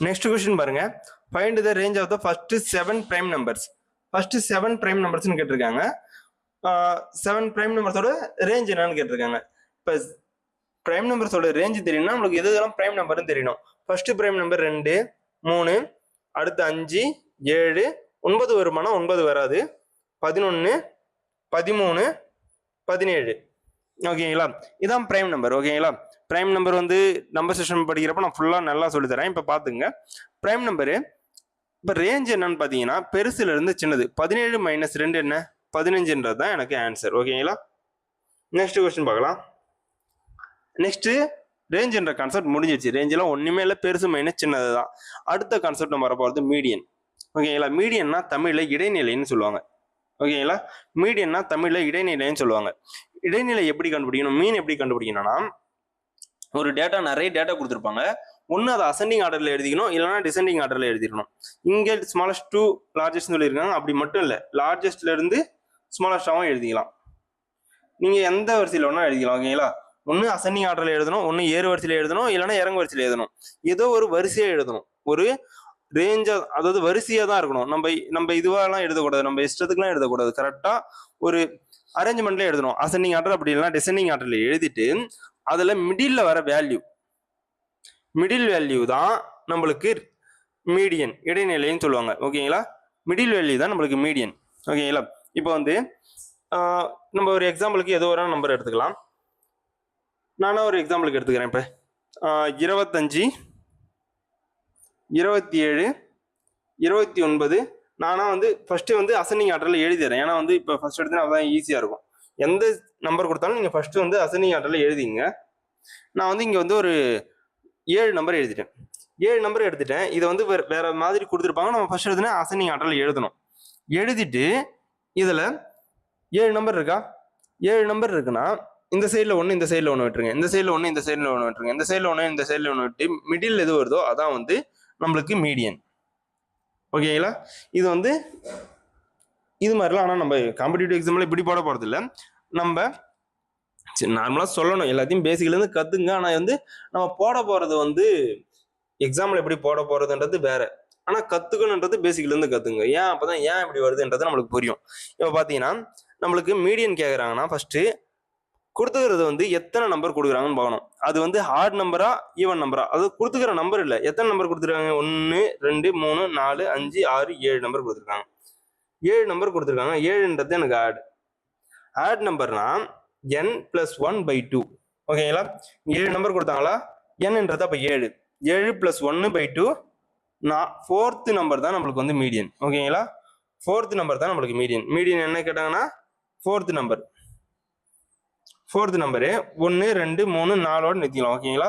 Next question பாருங்க, find the range of the first 7 prime numbers. First 7 prime நம்பர்ஸ்னு கேட்டிருக்காங்க. 7 prime நம்பர்ஸோட range என்னன்னு கேட்டிருக்காங்க. இப்போ பிரைம் நம்பர்ஸோட ரேஞ்ச் தெரியணும்னா நம்மளுக்கு எதுலாம் பிரைம் நம்பர்னு தெரியணும். ஃபர்ஸ்ட் பிரைம் நம்பர் 2, 3, அடுத்து 5, 7, 9 வருமானம் 9 வராது, 11, 13, 17. ஓகேங்களா, இதான் பிரைம் நம்பர். ஓகேங்களா, பிரைம் நம்பர் வந்து நம்பர் செஷன் படிக்கிறப்ப நான் ஃபுல்லாக நல்லா சொல்லித்தரேன். இப்போ பார்த்துங்க பிரைம் நம்பரு. இப்போ ரேஞ்ச் என்னன்னு பார்த்தீங்கன்னா பெருசுல இருந்து சின்னது. 17 - 2 என்ன, 15ன்றது தான் எனக்கு ஆன்சர். ஓகேங்களா, நெக்ஸ்ட் கொஸ்டின் பார்க்கலாம். நெக்ஸ்ட் ரேஞ்சுன்ற கான்செப்ட் முடிஞ்சிருச்சு. ரேஞ்செல்லாம் ஒன்றுமே இல்லை, பெருசு மைனஸ் சின்னது தான். அடுத்த கான்செப்ட் நம்ம வரப்போகிறது மீடியன். ஓகேங்களா, மீடியன்னா தமிழில் இடைநிலைன்னு சொல்லுவாங்க. ஓகேங்களா, மீடியன்னா தமிழில் இடைநிலைன்னு சொல்லுவாங்க. இடைநிலை எப்படி கண்டுபிடிக்கணும், மீன் எப்படி கண்டுபிடிக்கணும்னா, ஒரு டேட்டா நிறைய டேட்டா கொடுத்துருப்பாங்க. ஒன்று அதை அசெண்டிங் ஆர்டரில் எழுதிக்கணும், இல்லைனா டிசெண்டிங் ஆர்டரில் எழுதிக்கணும். இங்கே ஸ்மாலஸ்ட் டு லார்ஜஸ்ட் சொல்லியிருக்காங்க. அப்படி மட்டும் இல்லை, லார்ஜஸ்ட்லேருந்து ஸ்மாலஸ்டாகவும் எழுதிக்கலாம். நீங்கள் எந்த வரிசையில் வேணால் எழுதிக்கலாம். ஓகேங்களா, ஒன்று அசெண்டிங் ஆர்டரில் எழுதணும், ஒன்று ஏறு வரிசையில் எழுதணும், இல்லைனா இறங்கு வரிசையில் எழுதணும். ஏதோ ஒரு வரிசையாக எழுதணும். ஒரு ரேஞ்சாக, அதாவது வரிசையாக தான் இருக்கணும். நம்ம இதுவாகலாம் எழுதக்கூடாது, நம்ம இஷ்டத்துக்குலாம் எழுதக்கூடாது. கரெக்டாக ஒரு அரேஞ்ச்மெண்ட்ல எழுதணும். அசெண்டிங் ஆர்டர் அப்படி இல்லைனா டிசெண்டிங் ஆர்டரில் எழுதிட்டு அதில் மிடில் வர வேல்யூ, மிடில் வேல்யூ தான் நம்மளுக்கு மீடியன், இடைநிலைன்னு சொல்லுவாங்க. ஓகேங்களா, மிடில் வேல்யூ தான் நம்மளுக்கு மீடியன். ஓகேங்களா, இப்போ வந்து நம்ம ஒரு எக்ஸாம்பிளுக்கு ஏதோ ஒரு நம்பர் எடுத்துக்கலாம். நானும் ஒரு எக்ஸாம்பிளுக்கு எடுத்துக்கிறேன். இப்போ 25, 27, 29. நானா வந்து ஃபர்ஸ்ட் வந்து அசெண்டிங் ஆர்டரில் எழுதிடுறேன். ஏன்னா வந்து இப்போ ஃபர்ஸ்ட் எடுத்து அதான் ஈஸியாக இருக்கும். எந்த நம்பர் கொடுத்தாலும் நீங்கள் ஃபர்ஸ்ட் வந்து அசெண்டிங் ஆர்டரில் எழுதிங்க. நான் வந்து இங்கே வந்து ஒரு 7 நம்பர் எழுதிட்டேன். 7 நம்பர் எடுத்துட்டேன். இதை வந்து வேற மாதிரி கொடுத்துருப்பாங்க. நம்ம ஃபர்ஸ்ட் எடுத்துனா அசெண்டிங் ஆர்டரில் எழுதணும். எழுதிட்டு இதில் 7 நம்பர் இருக்கா, 7 நம்பர் இருக்குன்னா இந்த சைடில் ஒன்று, இந்த சைடில் ஒன்று விட்டுருங்க, இந்த சைடில் ஒன்று, இந்த சைடில் ஒன்று விட்டுருங்க, இந்த சைடில் ஒன்று, இந்த சைடில் ஒன்று விட்டு மிடில் எது வருதோ அதான் வந்து நம்மளுக்கு மீடியன். ஓகேங்களா, இது வந்து இது மாதிரிலாம். ஆனால் நம்ம காம்படிட்டிவ் எக்ஸாம்பிள் இப்படி போட போகிறது இல்லை. நம்ம நார்மலாக சொல்லணும், எல்லாத்தையும் பேசிக்லேருந்து கற்றுங்க. ஆனால் வந்து நம்ம போட போகிறது வந்து எக்ஸாம்பிள் எப்படி போட போகிறதுன்றது வேற. ஆனால் கற்றுக்கணுன்றது பேசிக்லேருந்து கற்றுங்க. ஏன் அப்போ தான் ஏன் இப்படி வருதுன்றது நம்மளுக்கு புரியும். இப்போ பார்த்தீங்கன்னா நம்மளுக்கு மீடியன் கேட்குறாங்கன்னா ஃபஸ்ட்டு கொடுத்துக்கிறது வந்து எத்தனை நம்பர் கொடுக்குறாங்கன்னு பார்க்கணும். அது வந்து ஹார்ட் நம்பரா ஈவன் நம்பரா, அது கொடுத்துக்கிற நம்பர் இல்லை, எத்தனை நம்பர் கொடுத்துருக்காங்க. 1, 2, 3, 4, 5, 6, 7 நம்பர் கொடுத்துருக்காங்க. 7 நம்பர் கொடுத்துருக்காங்க. 7ன்றது எனக்கு ஆட் நம்பர்னா n + 1/2. ஓகேங்களா, 7 நம்பர் கொடுத்தாங்களா, nன்றது அப்போ 7, 7 + 1/2. 4th நம்பர் தான் நம்மளுக்கு வந்து மீடியன். ஓகேங்களா, 4th நம்பர் தான் நம்மளுக்கு மீடியன். மீடியன் என்ன கேட்டாங்கன்னா 4th நம்பர். 4th number 1, 2, 3, 4ஓட நிறுத்திக்கலாம். ஓகேங்களா,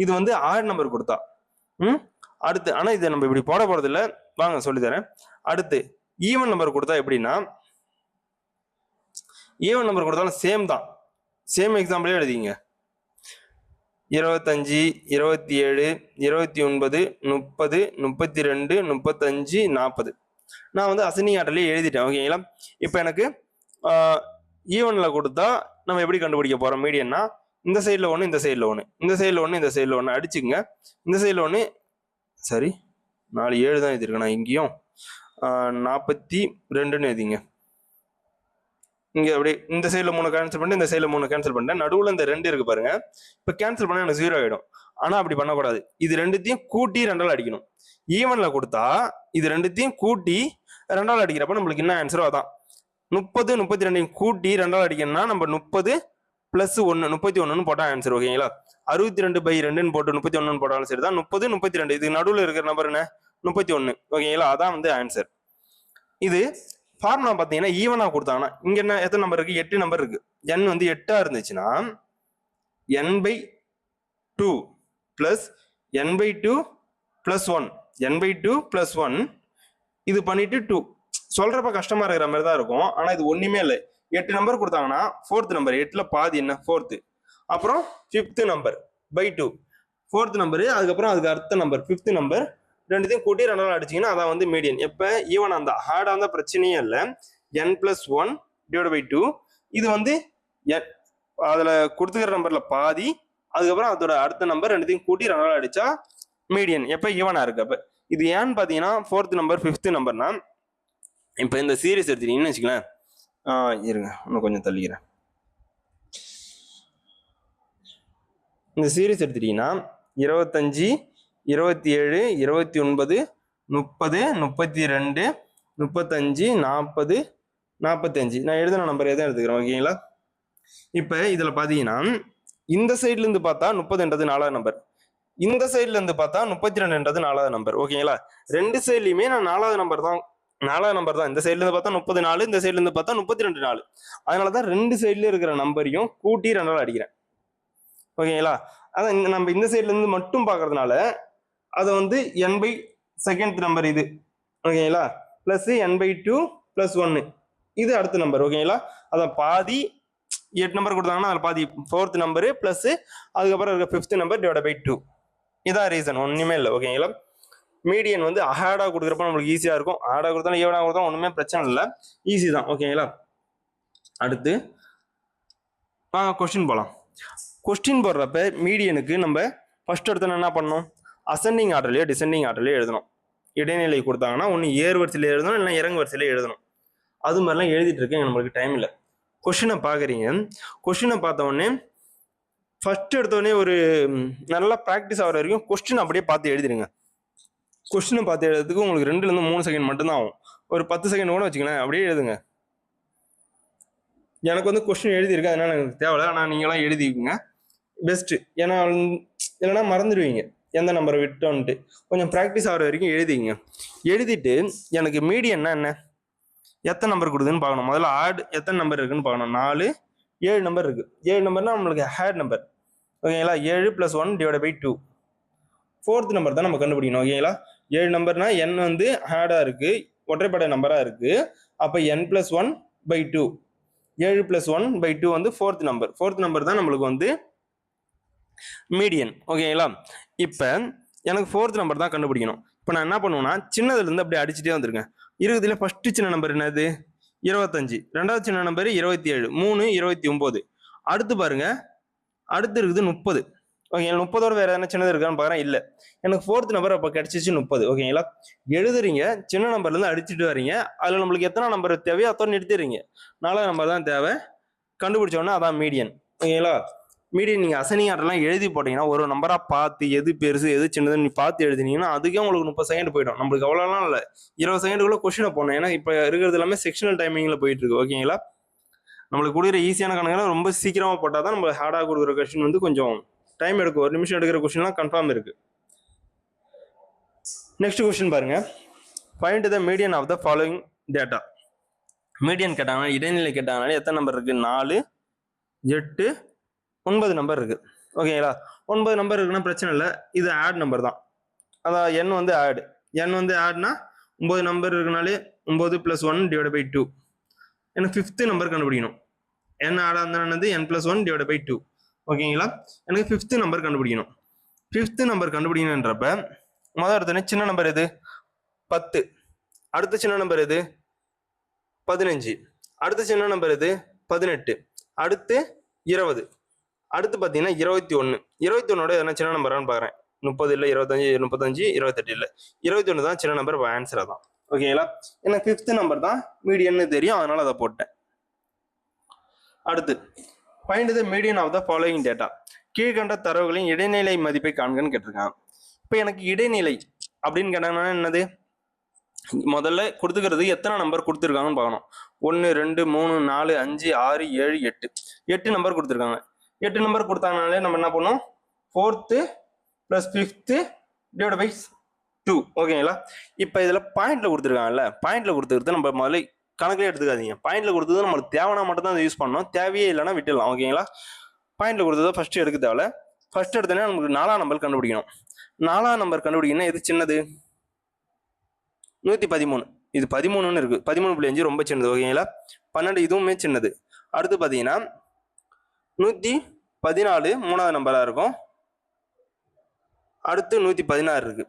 இது வந்து ஆட் நம்பர் கொடுத்தா. அடுத்து ஆனால் இதை நம்ம இப்படி போட போகிறது இல்லை, வாங்க சொல்லித்தரேன். அடுத்து ஈவன் நம்பர் கொடுத்தா எப்படின்னா, ஈவன் நம்பர் கொடுத்தாலும் சேம் தான், சேம் எக்ஸாம்பிளே எழுதிங்க. 25, 27, 29, 30, 32, 35, 40. நான் வந்து அசெண்டிங் ஆர்டர்லேயே எழுதிட்டேன். ஓகேங்களா, இப்போ எனக்கு ஈவனில் கொடுத்தா நம்ம எப்படி கண்டுபிடிக்க போகிறோம் மீடியன்னா, இந்த சைடில் ஒன்று, இந்த சைடில் ஒன்று, இந்த சைடில் ஒன்று, இந்த சைடில் ஒன்று அடிச்சுங்க. இந்த சைடில் ஒன்று, சரி 4, 7 தான் எழுதிருக்கேன் நான். இங்கேயும் 42ன்னு எழுதிங்க. இங்கே அப்படியே இந்த சைடில் 3 கேன்சல் பண்ணிட்டு இந்த சைடில் 3 கேன்சல் பண்ணிட்டேன். நடுவில் இந்த 2 இருக்கு பாருங்க. இப்போ கேன்சல் பண்ணால் எனக்கு 0 ஆகிடும். ஆனால் அப்படி பண்ணக்கூடாது. இது ரெண்டுத்தையும் கூட்டி 2ஆல் அடிக்கணும். ஈவனில் கொடுத்தா இது ரெண்டுத்தையும் கூட்டி 2ஆல் அடிக்கிறப்ப நம்மளுக்கு என்ன ஆன்சரோ அதான். 30, 32 கூட்டி 2ஆல் அடிக்கணும்னா நம்ம 30 + 1, 31ன்னு போட்டால் ஆன்சர். ஓகேங்களா, 62/2ன்னு போட்டு 31ன்னு போட்டாலும் சரி தான். 30, 32 இது நடுவில் இருக்கிற நம்பர் என்ன, 31. ஓகேங்களா, அதான் வந்து ஆன்சர். இது ஃபார்முலா பார்த்தீங்கன்னா ஈவனாக கொடுத்தாங்கன்னா இங்கே என்ன எத்தனை நம்பர் இருக்குது, 8 நம்பர் இருக்குது. n வந்து 8ஆக இருந்துச்சுன்னா n/2 + n/2 + 1, n/2 + 1 இது பண்ணிட்டு 2 சொல்றப்ப கஷ்டமா இருக்கிற மாதிரி தான் இருக்கும். ஆனால் இது ஒன்றுமே இல்லை. 8 நம்பர் கொடுத்தாங்கன்னா 4th நம்பர், 8ல் பாதி என்ன 4th, அப்புறம் 5th நம்பர் /2 4th நம்பரு, அதுக்கப்புறம் அதுக்கு அடுத்த நம்பர் 5th நம்பர், ரெண்டுத்தையும் கூட்டி 2ஆல் அடிச்சிங்கன்னா அதான் வந்து மீடியன். எப்போ ஈவன் அந்த ஹார்டாக இருந்தால் பிரச்சனையே இல்லை. n + 1 / 2. இது வந்து அதில் கொடுத்துக்கிற நம்பரில் பாதி, அதுக்கப்புறம் அதோட அடுத்த நம்பர் ரெண்டுத்தையும் கூட்டி 2ஆல் அடித்தா மீடியன் எப்போ ஈவனா இருக்கு. அப்போ இது ஏன்னு பார்த்தீங்கன்னா 4th நம்பர் 5th நம்பர்னா இப்போ இந்த சீரிஸ் எடுத்துட்டீங்கன்னு வச்சுக்கலாம். இருங்க இன்னும் கொஞ்சம் தள்ளிக்கிறேன். இந்த சீரிஸ் எடுத்துட்டீங்கன்னா 25 27 29 30 32 35 40 45 நான் எழுதின நம்பர் எதாவது எடுத்துக்கிறேன். ஓகேங்களா. இப்போ இதில் பார்த்தீங்கன்னா இந்த சைட்லேருந்து பார்த்தா 30ன்றது 4வது நம்பர், இந்த சைட்ல இருந்து பார்த்தா 32ன்றது 4வது நம்பர். ஓகேங்களா. ரெண்டு சைட்லையுமே நான் 4வது நம்பர் தான் இந்த சைட்ல இருந்து பார்த்தா 34, இந்த சைட்ல இருந்து பார்த்தா 32 4. அதனால தான் ரெண்டு சைட்ல இருக்கிற நம்பரையும் கூட்டி 2ஆல் அடிக்கிறேன். ஓகேங்களா. அதான் நம்ம இந்த சைட்ல இருந்து மட்டும் பார்க்கறதுனால அதை வந்து n/2 நம்பர் இது. ஓகேங்களா. பிளஸ் n/2 + 1 இது அடுத்த நம்பர். ஓகேங்களா. அதான் பாதி 8 நம்பர் கொடுத்தாங்கன்னா அதில் பாதி 4th நம்பரு பிளஸ் அதுக்கப்புறம் இருக்க 5th நம்பர் /2. இதான் ரீசன், ஒன்றுமே இல்லை. ஓகேங்களா. மீடியன் வந்து அஹாடாக கொடுக்குறப்ப நம்மளுக்கு ஈஸியாக இருக்கும். ஆடாக கொடுத்தாலும் ஈவனாக கொடுத்தாலும் ஒன்றுமே பிரச்சனை இல்லை, ஈஸி தான். ஓகேங்களா. அடுத்து கொஸ்டின் போகலாம். கொஸ்டின் போடுறப்ப மீடியனுக்கு நம்ம ஃபர்ஸ்ட் எடுத்தோன்னா என்ன பண்ணணும், அசெண்டிங் ஆர்டர்லையோ டிசெண்டிங் ஆர்டர்லையோ எழுதணும். இடைநிலை கொடுத்தாங்கன்னா ஒன்று ஏறு வரிசையில் எழுதணும், இல்லைன்னா இறங்கு வரிசையில் எழுதணும். அது மாதிரிலாம் எழுதிட்டு இருக்கேன், நம்மளுக்கு டைம் இல்லை. கொஸ்டினை பார்க்குறீங்க, கொஸ்டினை பார்த்த உடனே ஃபர்ஸ்ட் எடுத்தோடனே ஒரு நல்லா ப்ராக்டிஸ் ஆகிற வரைக்கும் கொஸ்டின் அப்படியே பார்த்து எழுதிடுங்க. கொஸ்டினை பார்த்து எழுதுறதுக்கு உங்களுக்கு 2 to 3 செகண்ட் மட்டும்தான் ஆகும். ஒரு 10 செகண்ட் கூட வச்சுக்கலாம், அப்படியே எழுதுங்க. எனக்கு வந்து கொஸ்டின் எழுதியிருக்கேன், அதனால எனக்கு தேவையில்லை. ஆனால் நீங்களாம் எழுதிக்குங்க பெஸ்ட்டு. ஏன்னா இல்லைன்னா மறந்துடுவீங்க எந்த நம்பரை விட்டோன்ட்டு. கொஞ்சம் ப்ராக்டிஸ் ஆகிற வரைக்கும் எழுதிங்க. எழுதிட்டு எனக்கு மீடியன்னா என்ன, எத்தனை நம்பர் கொடுக்குதுன்னு பார்க்கணும். முதல்ல ஆட் எத்தனை நம்பர் இருக்குன்னு பார்க்கணும். 4 7 நம்பர் இருக்குது. 7 நம்பர்னா நம்மளுக்கு ஹேட் நம்பர். ஓகேங்களா. 7 + 1 / 2 4th நம்பர் தான் நம்ம கண்டுபிடிக்கணும். ஓகேங்களா. 7 நம்பர்னா n வந்து ஹேடாக இருக்குது, ஒற்றைப்படை நம்பராக இருக்குது. அப்போ n + 1/2, 7 + 1/2 வந்து 4th நம்பர். 4th நம்பர் தான் நம்மளுக்கு வந்து மீடியன். ஓகேங்களா. இப்போ எனக்கு 4th நம்பர் தான் கண்டுபிடிக்கணும். இப்போ நான் என்ன பண்ணுவேன்னா சின்னதுலேருந்து அப்படியே அடிச்சுட்டே வந்துருக்கேன். 20ல் ஃபர்ஸ்ட் சின்ன நம்பர் என்னது 25, ரெண்டாவது சின்ன நம்பர் 27, 3 29. அடுத்து பாருங்க, அடுத்து இருக்குது 30. ஓகே, 30ஓட வேற எதனா சின்னது இருக்கான்னு பார்க்குறேன், இல்லை. எனக்கு 4th நம்பர் அப்போ கிடைச்சிச்சு 30. ஓகேங்களா. எழுதுறீங்க, சின்ன நம்பர்லேருந்து அடிச்சுட்டு வரீங்க. அதில் நம்மளுக்கு எத்தனை நம்பர் தேவையோ அத்தனை நிறுத்திடுறீங்க. 4வது நம்பர் தான் தேவை. கண்டுபிடிச்சோன்னா அதான் மீடியன். ஓகேங்களா. மீடியன் நீங்கள் அசனிங் ஆர்டர்லாம் எழுதி போட்டிங்கன்னா ஒரு நம்பராக பார்த்து எது பெருசு எது சின்னதுன்னு நீ பார்த்து எழுதினீங்கன்னா அதுக்கே உங்களுக்கு 30 செகண்ட் போயிடும். நம்மளுக்கு அவ்வளோலாம் இல்லை, 20 செகண்டுக்குள்ளே கொஸ்டினை போடணும். ஏன்னா இப்போ இருக்கிறது எல்லாமே செக்ஷனல் டைமிங்கில் போயிட்டு இருக்கு. ஓகேங்களா. நம்மளுக்கு கொடுக்குற ஈஸியான கணக்குலாம் ரொம்ப சீக்கிரமாக போட்டால் தான் நம்ம ஹார்டாக கொடுக்குற கொஸ்டின் வந்து கொஞ்சம் டைம் எடுக்கும். 1 நிமிஷம் எடுக்கிற கொஸ்டின்லாம் கன்ஃபார்ம் இருக்கு. நெக்ஸ்ட் கொஸ்டின் பாருங்க. Find the median of the following data. Median கேட்டாங்கன்னா, இடைநிலை கேட்டாங்கனாலே எத்தனை நம்பர் இருக்கு, 4 8 9 நம்பர் இருக்கு. ஓகேங்களா. 9 நம்பர் இருக்குன்னா பிரச்சனை இல்லை, இது ஆட் நம்பர் தான். அதான் n வந்து ஆட். n வந்து ஆட்னா 9 நம்பர் இருக்குனாலே 9 + 1 / 2. எனக்கு 5th நம்பர் கண்டுபிடிக்கணும். n ஆட் ஆனது n + 1 / 2. ஓகேங்களா. எனக்கு 5th நம்பர் கண்டுபிடிக்கணும். 5th நம்பர் கண்டுபிடிக்கணுன்றப்ப முதல் எடுத்தோடனே சின்ன நம்பர் எது 10, அடுத்த சின்ன நம்பர் எது 15, அடுத்த சின்ன நம்பர் எது 18, அடுத்து 20, அடுத்து பார்த்தீங்கன்னா 21. 21ஓட எதனா சின்ன நம்பரான்னு பார்க்குறேன். 30 இல்லை, 25, 35, 28 இல்லை, 21 தான் சின்ன நம்பர். ஆன்சர் தான். ஓகேங்களா. எனக்கு 5th நம்பர் தான் மீடியன்னு தெரியும், அதனால அதை போட்டேன். அடுத்து find the median of the following data. கீழ்கண்ட தரவுகளின் இடைநிலை மதிப்பை காண்கன்னு கேட்டிருக்காங்க. இப்போ எனக்கு இடைநிலை அப்படின்னு கேட்டாங்கன்னா என்னது, முதல்ல கொடுத்துக்கிறது எத்தனை நம்பர் கொடுத்துருக்காங்கன்னு பார்க்கணும். 1 2 3 4 5 6 7 8 8 நம்பர் கொடுத்துருக்காங்க. 8 நம்பர் கொடுத்தாங்கனாலே நம்ம என்ன பண்ணோம், 4th + 5th / 2. ஓகேங்களா. இப்போ இதில் பாயிண்ட்ல கொடுத்துருக்காங்கல்ல, பாயிண்ட்ல கொடுத்துக்கிறது நம்ம முதல்ல கணக்கிலே எடுத்துக்காதீங்க. பாயிண்ட்ல கொடுத்தது நம்மளுக்கு தேவைன்னா மட்டும் தான் அதை யூஸ் பண்ணணும், தேவையே இல்லைன்னா விட்டுடலாம். ஓகேங்களா. பாயிண்ட்ல கொடுத்ததை ஃபர்ஸ்ட் எடுக்க தேவை. ஃபர்ஸ்ட் எடுத்தோன்னா நமக்கு 4ஆம் நம்பர் கண்டுபிடிக்கணும். 4ஆம் நம்பர் கண்டுபிடிக்கணும். எது சின்னது 113. இது 13ன்னு இருக்கு, 13.5 ரொம்ப சின்னது. ஓகேங்களா. 12 இதுவுமே சின்னது. அடுத்து பார்த்தீங்கன்னா 114 3வது நம்பராக இருக்கும். அடுத்து 116 இருக்கு,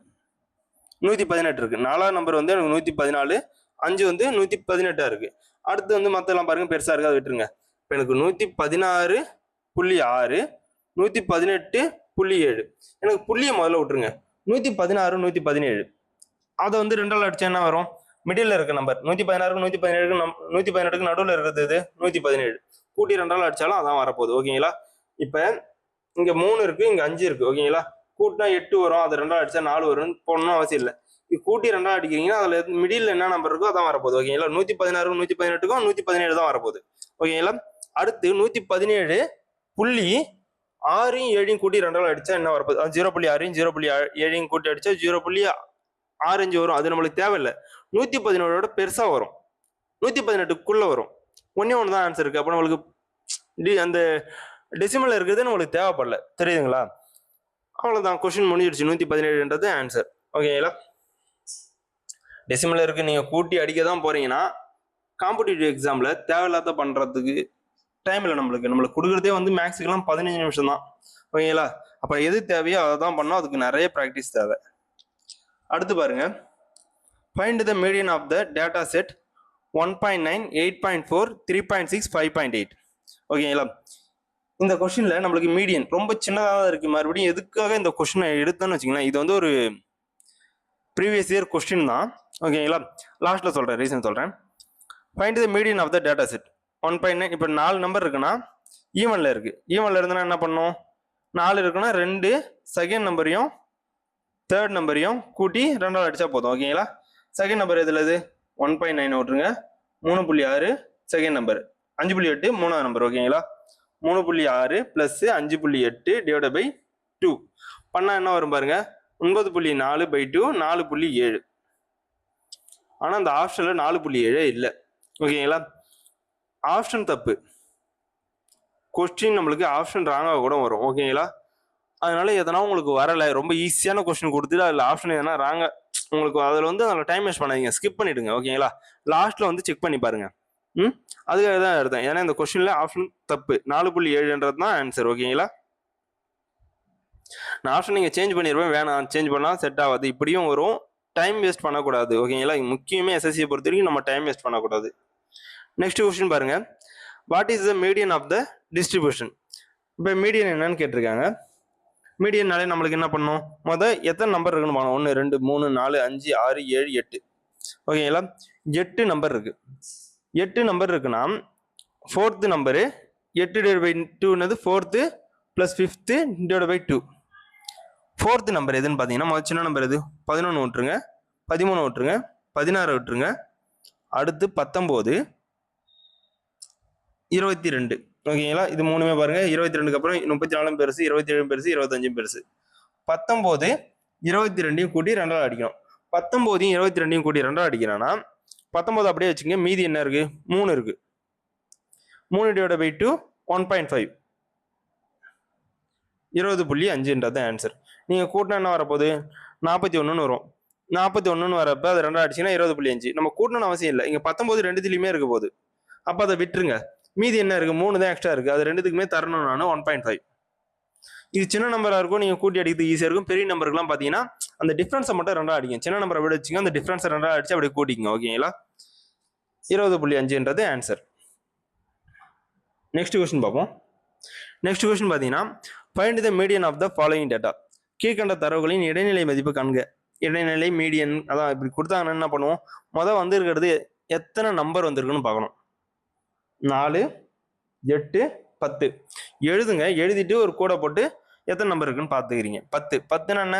118 இருக்கு. 4ஆம் நம்பர் வந்து எனக்கு 114, 5 வந்து 118 இருக்கு. அடுத்து வந்து மற்றெல்லாம் பாருங்க பெருசா இருக்கு, அதை விட்டுருங்க. இப்போ எனக்கு 116.6, 118.7. எனக்கு புள்ளியை முதல்ல விட்டுருங்க. 116 117 அதை வந்து 2ஆல் அடிச்சா என்ன வரும்? மிடில் இருக்க நம்பர் 116 117 118 நடுவில் இருக்கிறது இது 117 கூட்டி 2ஆல் அடிச்சாலும் அதான் வரப்போகுது. ஓகேங்களா? இப்போ இங்க 3 இருக்கு, இங்க 5 இருக்கு. ஓகேங்களா? கூட்டினா 8 வரும், அதை 2ஆல் அடிச்சா 4 வரும் போடணும் அவசியம் இல்லை. இது கூட்டி 2ஆல் அடிக்கிறீங்கன்னா அதுல மிடில் என்ன நம்பர் இருக்கோ அதான் வரப்போகுது. ஓகேங்களா? 116 118க்கும் 117 தான் வரப்போகுது. ஓகேங்களா? அடுத்து 117 புள்ளி 6 7 கூட்டி 2ஆல் அடிச்சா என்ன வரப்போகுது? 0.6 0.7 கூட்டி அடிச்சா 0.65 வரும். அது நம்மளுக்கு தேவையில்லை. 117 பெருசா வரும், 118க்குள்ள வரும். ஒன்று தான் ஆன்சர் இருக்கு. அப்போ நம்மளுக்கு அந்த டெசிமல்ல இருக்கிறது நம்மளுக்கு தேவைப்படல. தெரியுதுங்களா? அவ்வளவுதான், கொஸ்டின் முடிஞ்சிடுச்சு. 117ன்றது ஆன்சர். ஓகேங்களா? டெசிமல்ல இருக்கு, நீங்க கூட்டி அடிக்க தான் போறீங்கன்னா காம்படிட்டிவ் எக்ஸாம்ல தேவையில்லாத பண்றதுக்கு டைம் இல்லை. நம்மளுக்கு கொடுக்குறதே வந்து மேக்ஸுக்கெல்லாம் 15 நிமிஷம் தான். ஓகேங்களா? அப்ப எது தேவையோ அதை தான் பண்ணோம். அதுக்கு நிறைய ப்ராக்டிஸ் தேவை. அடுத்து பாருங்க, find the median of the data set 1.9 8.4 3.6 5.8. ஓகேங்களா? இந்த கொஸ்டின்ல நம்மளுக்கு மீடியன் ரொம்ப சின்னதாக தான் இருக்கு. மறுபடியும் எதுக்காக இந்த கொஸ்டினை எடுத்தோன்னு வச்சுங்களேன், இது வந்து ஒரு ப்ரீவியஸ் இயர் கொஸ்டின் தான். ஓகேங்களா? லாஸ்ட்ல சொல்றேன், ரீசன் சொல்றேன். Find the median of the data set 1.9. இப்போ 4 நம்பர் இருக்குன்னா ஈவன்ல இருக்கு. ஈவன்ல இருந்தனா என்ன பண்ணும்? 4 இருக்குன்னா 2 செகண்ட் நம்பரையும் தேர்ட் நம்பரையும் கூட்டி 2ஆல் அடிச்சா போதும். ஓகேங்களா? செகண்ட் நம்பர் எதுல இது 1.9 விட்டுருங்க. 3.6 செகண்ட் நம்பர், 5.8 மூணாவது நம்பர். ஓகேங்களா? 3.6 பிளஸ் 5.8 டிவைட் பை 2 பண்ணா என்ன வரும் பாருங்க? 9.4/2 4.7. ஆனா அந்த ஆப்ஷன்ல 4.7 இல்லை. ஓகேங்களா? ஆப்ஷன் தப்பு. கொஸ்டின் நம்மளுக்கு ஆப்ஷன் ராங்காக கூட வரும். ஓகேங்களா? அதனால எதனா உங்களுக்கு வரல, ரொம்ப ஈஸியான கொஸ்டின் கொடுத்துட்டு அதில் ஆப்ஷன் எதனா ராங்க உங்களுக்கு அதில் வந்து அதில் டைம் வேஸ்ட் பண்ணாதீங்க, ஸ்கிப் பண்ணிடுங்க. ஓகேங்களா? லாஸ்ட்ல வந்து செக் பண்ணி பாருங்க. அதுக்காக தான் எடுத்தேன். ஏன்னா இந்த கொஸ்டின்ல ஆப்ஷன் தப்பு. 4.7ன்றது தான் ஆன்சர். ஓகேங்களா? நான் ஆப்ஷன் நீங்க சேஞ்ச் பண்ணிடுவேன், வேணாம் சேஞ்ச் பண்ணா செட் ஆகாது, இப்படியும் வரும். டைம் வேஸ்ட் பண்ணக்கூடாது. ஓகேங்களா? முக்கியமே எஸ்எஸ்சியை பொறுத்த வரைக்கும் நம்ம டைம் வேஸ்ட் பண்ணக்கூடாது. நெக்ஸ்ட் கொஸ்டின் பாருங்க, what is the median of the distribution? இப்போ மீடியன் என்னன்னு கேட்டிருக்காங்க. மீடியன்னாலே நம்மளுக்கு என்ன பண்ணும்? எத்தனை நம்பர் இருக்குன்னு பார்க்கணும். 1 2 3 4 5 6 7 8. ஓகேங்களா? 8 நம்பர் இருக்கு. 8 நம்பர் இருக்குன்னா ஃபோர்த் நம்பரு 8 டிவைட் பை 2னது fourth plus 5th divide by 2. Fourth number எதுன்னு பார்த்தீங்கன்னா சின்ன நம்பர் எது? 11 விட்டுருங்க, 13 விட்டுருங்க, 16 விட்டுருங்க, அடுத்து 19 22. ஓகேங்களா? இது மூணுமே பாருங்க. 22க்கு அப்புறம் 34 பெருசு, 27 பெருசு, 25 பெருசு. 19 22 கூட்டி 2ஆல் அடிக்கணும். 19 22 கூட்டி 2ஆல் அடிக்கிறான்னா 19 அப்படியே வச்சுங்க. மீதி என்ன இருக்கு? 3 இருக்கு. 3 டிவைட் பை 2 1.5 20.5ன்றது ஆன்சர். நீங்க கூட்டினா என்ன வரப்போகுது? 41ன்னு வரும். 41ன்னு வரப்ப அது 2ஆல் அடிச்சீங்கன்னா 20.5. நம்ம கூட்டணும்னு அவசியம் இல்லை. இங்க 19 ரெண்டுத்துலையுமே இருக்க போகுது. அப்ப அதை விட்டுருங்க. மீதி என்ன இருக்கு? 3 தான் எக்ஸ்ட்ரா இருக்கு. அது ரெண்டுத்துக்குமே தரணும் நான் 1.5. இது சின்ன நம்பரா இருக்கும், நீங்க கூட்டி அடிக்கிறது ஈஸியா இருக்கும். பெரிய நம்பருக்குலாம் பாத்தீங்கன்னா அந்த டிஃபரன்ஸை மட்டும் 2ஆல் அடிங்க. சின்ன நம்பரை விட வச்சுங்க, அந்த டிஃபரன்ஸை 2ஆல் அடிச்சு அப்படியே கூட்டிங்க. ஓகேங்களா? 20.5ன்றது ஆன்சர். நெக்ஸ்ட் கொஸ்டின் பார்ப்போம். நெக்ஸ்ட் கொஸ்டின் பார்த்தீங்கன்னா, find the median of the following data. கீழ்கண்ட தரவுகளின் இடைநிலை மதிப்பு காண்க. இடைநிலை மீடியன் அதான் இப்படி கொடுத்தாங்கன்னா என்ன பண்ணுவோம்? வந்து இருக்கிறது எத்தனை நம்பர் வந்திருக்குன்னு பார்க்கணும். 4 8 10 எழுதுங்க. எழுதிட்டு ஒரு கூட போட்டு எத்தனை நம்பர் இருக்குன்னு பார்த்துக்கிறீங்க. 10 10ன்னா என்ன?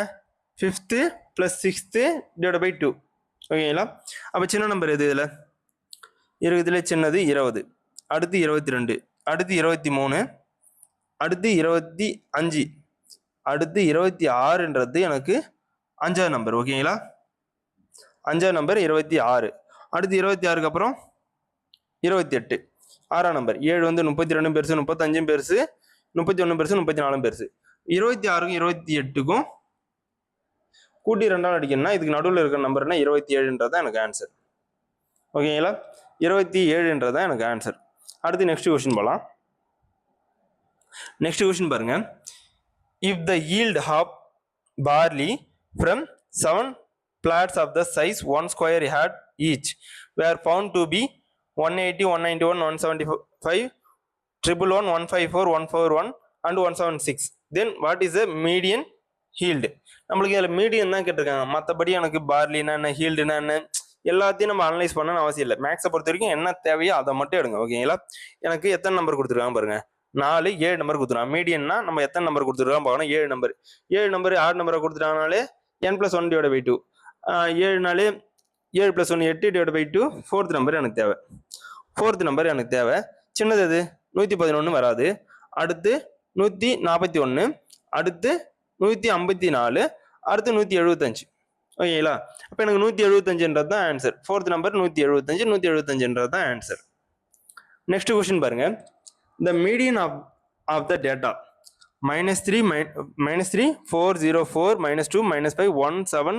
5th plus 6th divide by 2. ஓகேங்களா? அப்போ சின்ன நம்பர் எது? இதில் இருக்கிறதுல சின்னது 20, அடுத்து 22, அடுத்து 23, அடுத்து 25, அடுத்து 26ன்றது எனக்கு 5ஆவது நம்பர். ஓகேங்களா? 5ஆவது நம்பர் 26. அடுத்து 26க்கு அப்புறம் 28 6ஆம் நம்பர். 7 வந்து 32 பெருசு, 35 பெருசு, 31 பெருசு, 34 பெருசு. 26க்கும் 28க்கும் கூட்டி 2ஆல் அடிக்கணும்னா இதுக்கு நடுவில் இருக்கிற நம்பர்னா 27ன்றதான் எனக்கு ஆன்சர். ஓகேங்களா? 27ன்றதான் எனக்கு ஆன்சர். அடுத்து நெக்ஸ்ட் கொஸ்டின் போகலாம். நெக்ஸ்ட் கொஸ்டின் பாருங்க, if the yield of barley from 7 plats of the size 1 square yard each were found to be 180 191 175 111 154 141 and 176, then what is the median healed. நம்மளுக்கு இதில் மீடியம் தான் கேட்டிருக்காங்க. மற்றபடி எனக்கு பார்லினா என்ன, ஹீல்டுனா என்ன, எல்லாத்தையும் நம்ம அனலைஸ் பண்ணணும்னு அவசியம் இல்லை. மேக்ஸை பொறுத்த வரைக்கும் என்ன தேவையோ அதை மட்டும் எடுங்க. ஓகேங்களா? எனக்கு எத்தனை நம்பர் கொடுத்துருக்காங்க பாருங்க, 4 7 நம்பர் கொடுத்துருக்காங்க. மீடியம்னா நம்ம எத்தனை நம்பர் கொடுத்துருக்காங்க பார்க்கணும். 7 நம்பர். 7 நம்பர் ஆட் நம்பரை கொடுத்துட்டாங்கனாலே n+1/2. 7 நாள் 7 + 1 8 / 2. ஃபோர்த் நம்பர் எனக்கு தேவை. ஃபோர்த் நம்பர் எனக்கு தேவை. சின்னது எது? 111 வராது. அடுத்து 141, அடுத்து 154, அடுத்து 175. ஓகேங்களா? அப்போ எனக்கு 175ன்றது தான் ஆன்சர். ஃபோர்த் நம்பர் 175, 175ன்றது தான் ஆன்சர். நெக்ஸ்ட் கொஸ்டின் பாருங்க. The median of the data -3, -3, 4, 0, 4, -2, -5, 1, 7,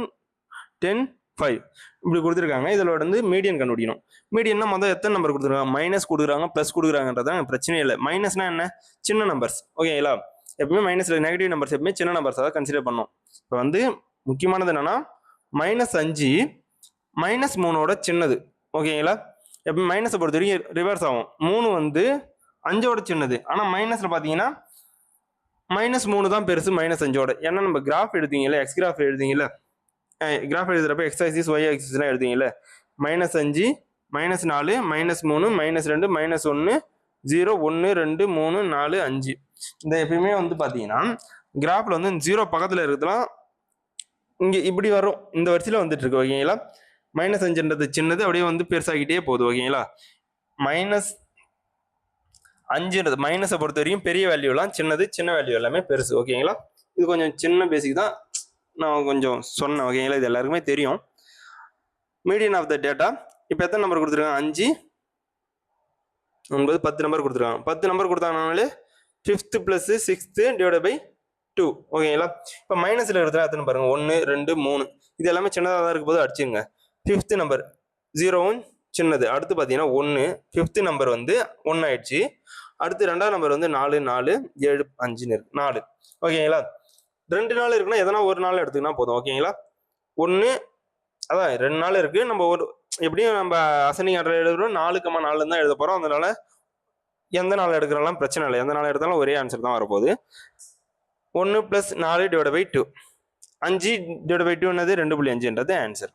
10, 5 இப்படி கொடுத்துருக்காங்க. இதில் வந்து மீடியன் கண்டுபிடிக்கணும். மீடியன்னா மொதல் எத்தனை நம்பர் கொடுத்துருக்காங்க? மைனஸ் கொடுக்குறாங்க, ப்ளஸ் கொடுக்குறாங்கன்றதான் பிரச்சனையே இல்லை. மைனஸ்னா என்ன? சின்ன நம்பர்ஸ். ஓகேங்களா? எப்பவுமே மைனஸில் நெகட்டிவ் நம்பர்ஸ் எப்பவுமே சின்ன நம்பர்ஸ் தான் கன்சிடர் பண்ணோம். இப்போ வந்து முக்கியமானது என்னன்னா -5 -3 சின்னது. ஓகேங்களா? எப்போ மைனஸை பொறுத்த வரைக்கும் ரிவர்ஸ் ஆகும். 3 வந்து 5 சின்னது. ஆனால் மைனஸில் பார்த்தீங்கன்னா -3 தான் பெருசு -5. ஏன்னா நம்ம கிராஃப் எழுதிங்கல்ல, எக்ஸ் கிராஃப் எழுதிங்கல்ல, கிராஃப் எழுதுறப்ப எக்ஸ் ஆக்சிஸ் ஒய் ஆக்சிஸ்லாம் எழுதிங்கல்ல, -5 -4 -3 -2 -1 0 1 2 3 4 5. இந்த எப்பயுமே வந்து பார்த்தீங்கன்னா கிராஃபில் வந்து 0 பக்கத்தில் இருக்கிறதுலாம் இங்கே இப்படி வரும். இந்த வரிசையில் வந்துட்டு இருக்கு. ஓகேங்களா? -5ன்றது சின்னது, அப்படியே வந்து பெருசாகிட்டே போகுது. ஓகேங்களா? -5ன்றது மைனஸை பொறுத்த வரைக்கும் பெரிய வேல்யூலாம் சின்னது, சின்ன வேல்யூ எல்லாமே பெருசு. ஓகேங்களா? இது கொஞ்சம் சின்ன பேசிக் தான் நான் கொஞ்சம் சொன்னேன். ஓகேங்களா? இது எல்லாருக்குமே தெரியும். மீடியன் ஆஃப் த டேட்டா இப்போ எத்தனை நம்பர் கொடுத்துருக்காங்க? 5 9 10 நம்பர் கொடுத்துருக்காங்க. 10 நம்பர் கொடுத்தாங்கனாலே 5th + 6th / 2. ஓகேங்களா? இப்போ மைனஸில் இருக்கிறது எத்தனை பாருங்க? 1 2 3. இது எல்லாமே சின்னதாக தான் இருக்கும் போது அடிச்சுங்க. 5th நம்பர் 0 சின்னது. அடுத்து பார்த்தீங்கன்னா 1, 5th நம்பர் வந்து 1 ஆயிடுச்சு. அடுத்து 2ஆம் நம்பர் வந்து 4 4 7 5 இருக்கு. 4. ஓகேங்களா? 2 நாள் இருக்குன்னா எதனா ஒரு நாள் எடுத்துக்கினா போதும். ஓகேங்களா? 1 அதான் 2 நாள் இருக்கு. நம்ம ஒரு எப்படியும் நம்ம அசனிங் ஆர்டர் எழுதுறோம். 4,4 தான் எழுத போறோம். அதனால எந்த நாள் எடுக்கிறலாம் பிரச்சனை இல்லை. எந்த நாள் எடுத்தாலும் ஒரே ஆன்சர் தான் வரப்போகுது. 1 + 4 / 2. 5 / 2 என்னது? 2.5ன்றது ஆன்சர்.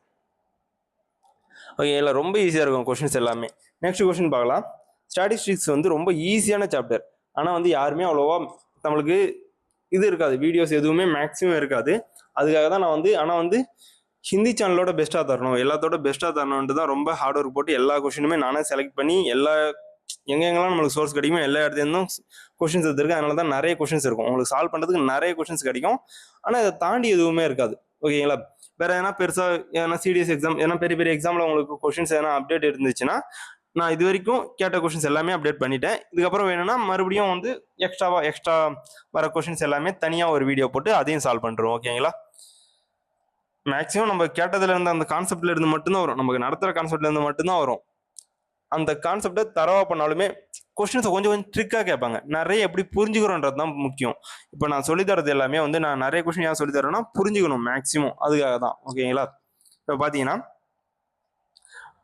ஓகேங்களா? ரொம்ப ஈஸியாக இருக்கும் கொஷின்ஸ் எல்லாமே. நெக்ஸ்ட் கொஸ்டின் பார்க்கலாம். ஸ்டாட்டிஸ்டிக்ஸ் வந்து ரொம்ப ஈஸியான சாப்டர். ஆனால் வந்து யாருமே அவ்வளோவா நம்மளுக்கு இது இருக்காது, வீடியோஸ் எதுவுமே மேக்ஸிமம் இருக்காது. அதுக்காக தான் நான் வந்து ஆனால் வந்து ஹிந்தி சேனலோட பெஸ்ட்டாக தரணும், எல்லாத்தோட பெஸ்ட்டாக தரணுன்ட்டு தான் ரொம்ப ஹார்ட் ஒர்க் போட்டு எல்லா கொஷினுமே நானே செலக்ட் பண்ணி எங்கெங்கெல்லாம் நம்மளுக்கு சோர்ஸ் கிடைக்குமோ எல்லா இடத்துலேருந்தும் கொஷின்ஸ் எடுத்துருக்கு. அதனால தான் நிறைய கொஷின்ஸ் இருக்கும். உங்களுக்கு சால்வ் பண்ணுறதுக்கு நிறைய கொஷின்ஸ் கிடைக்கும். ஆனால் இதை தாண்டி எதுவுமே இருக்காது. ஓகேங்களா? வேற எதனா பெருசாக எதனா சிடிஎஸ் எக்ஸாம் எதனா பெரிய பெரிய எக்ஸாமில் உங்களுக்கு கொஷின்ஸ் எதனா அப்டேட் இருந்துச்சுன்னா நான் இது வரைக்கும் கேட்ட கொஷின்ஸ் எல்லாமே அப்டேட் பண்ணிட்டேன். இதுக்கப்புறம் வேணும்னா மறுபடியும் வந்து எக்ஸ்ட்ரா வர கொஷின்ஸ் எல்லாமே தனியாக ஒரு வீடியோ போட்டு அதையும் சால்வ் பண்ணுறோம். ஓகேங்களா? மேக்ஸிமம் நம்ம கேட்டதுல இருந்து அந்த கான்செப்ட்ல இருந்து மட்டும்தான் வரும். நமக்கு நடத்துகிற கான்செப்ட்ல இருந்து மட்டும்தான் வரும். அந்த கான்செப்டை தரவா பண்ணாலுமே கொஸ்டின்ஸை கொஞ்சம் ட்ரிக்காக கேட்பாங்க. நிறைய எப்படி புரிஞ்சுக்கிறோன்றது தான் முக்கியம். இப்போ நான் சொல்லித்தரது எல்லாமே வந்து நான் நிறைய கொஸ்டின் ஏன் சொல்லித்தரேன்னா புரிஞ்சுக்கணும் மேக்ஸிமம், அதுக்காக தான். ஓகேங்களா? இப்போ பார்த்தீங்கன்னா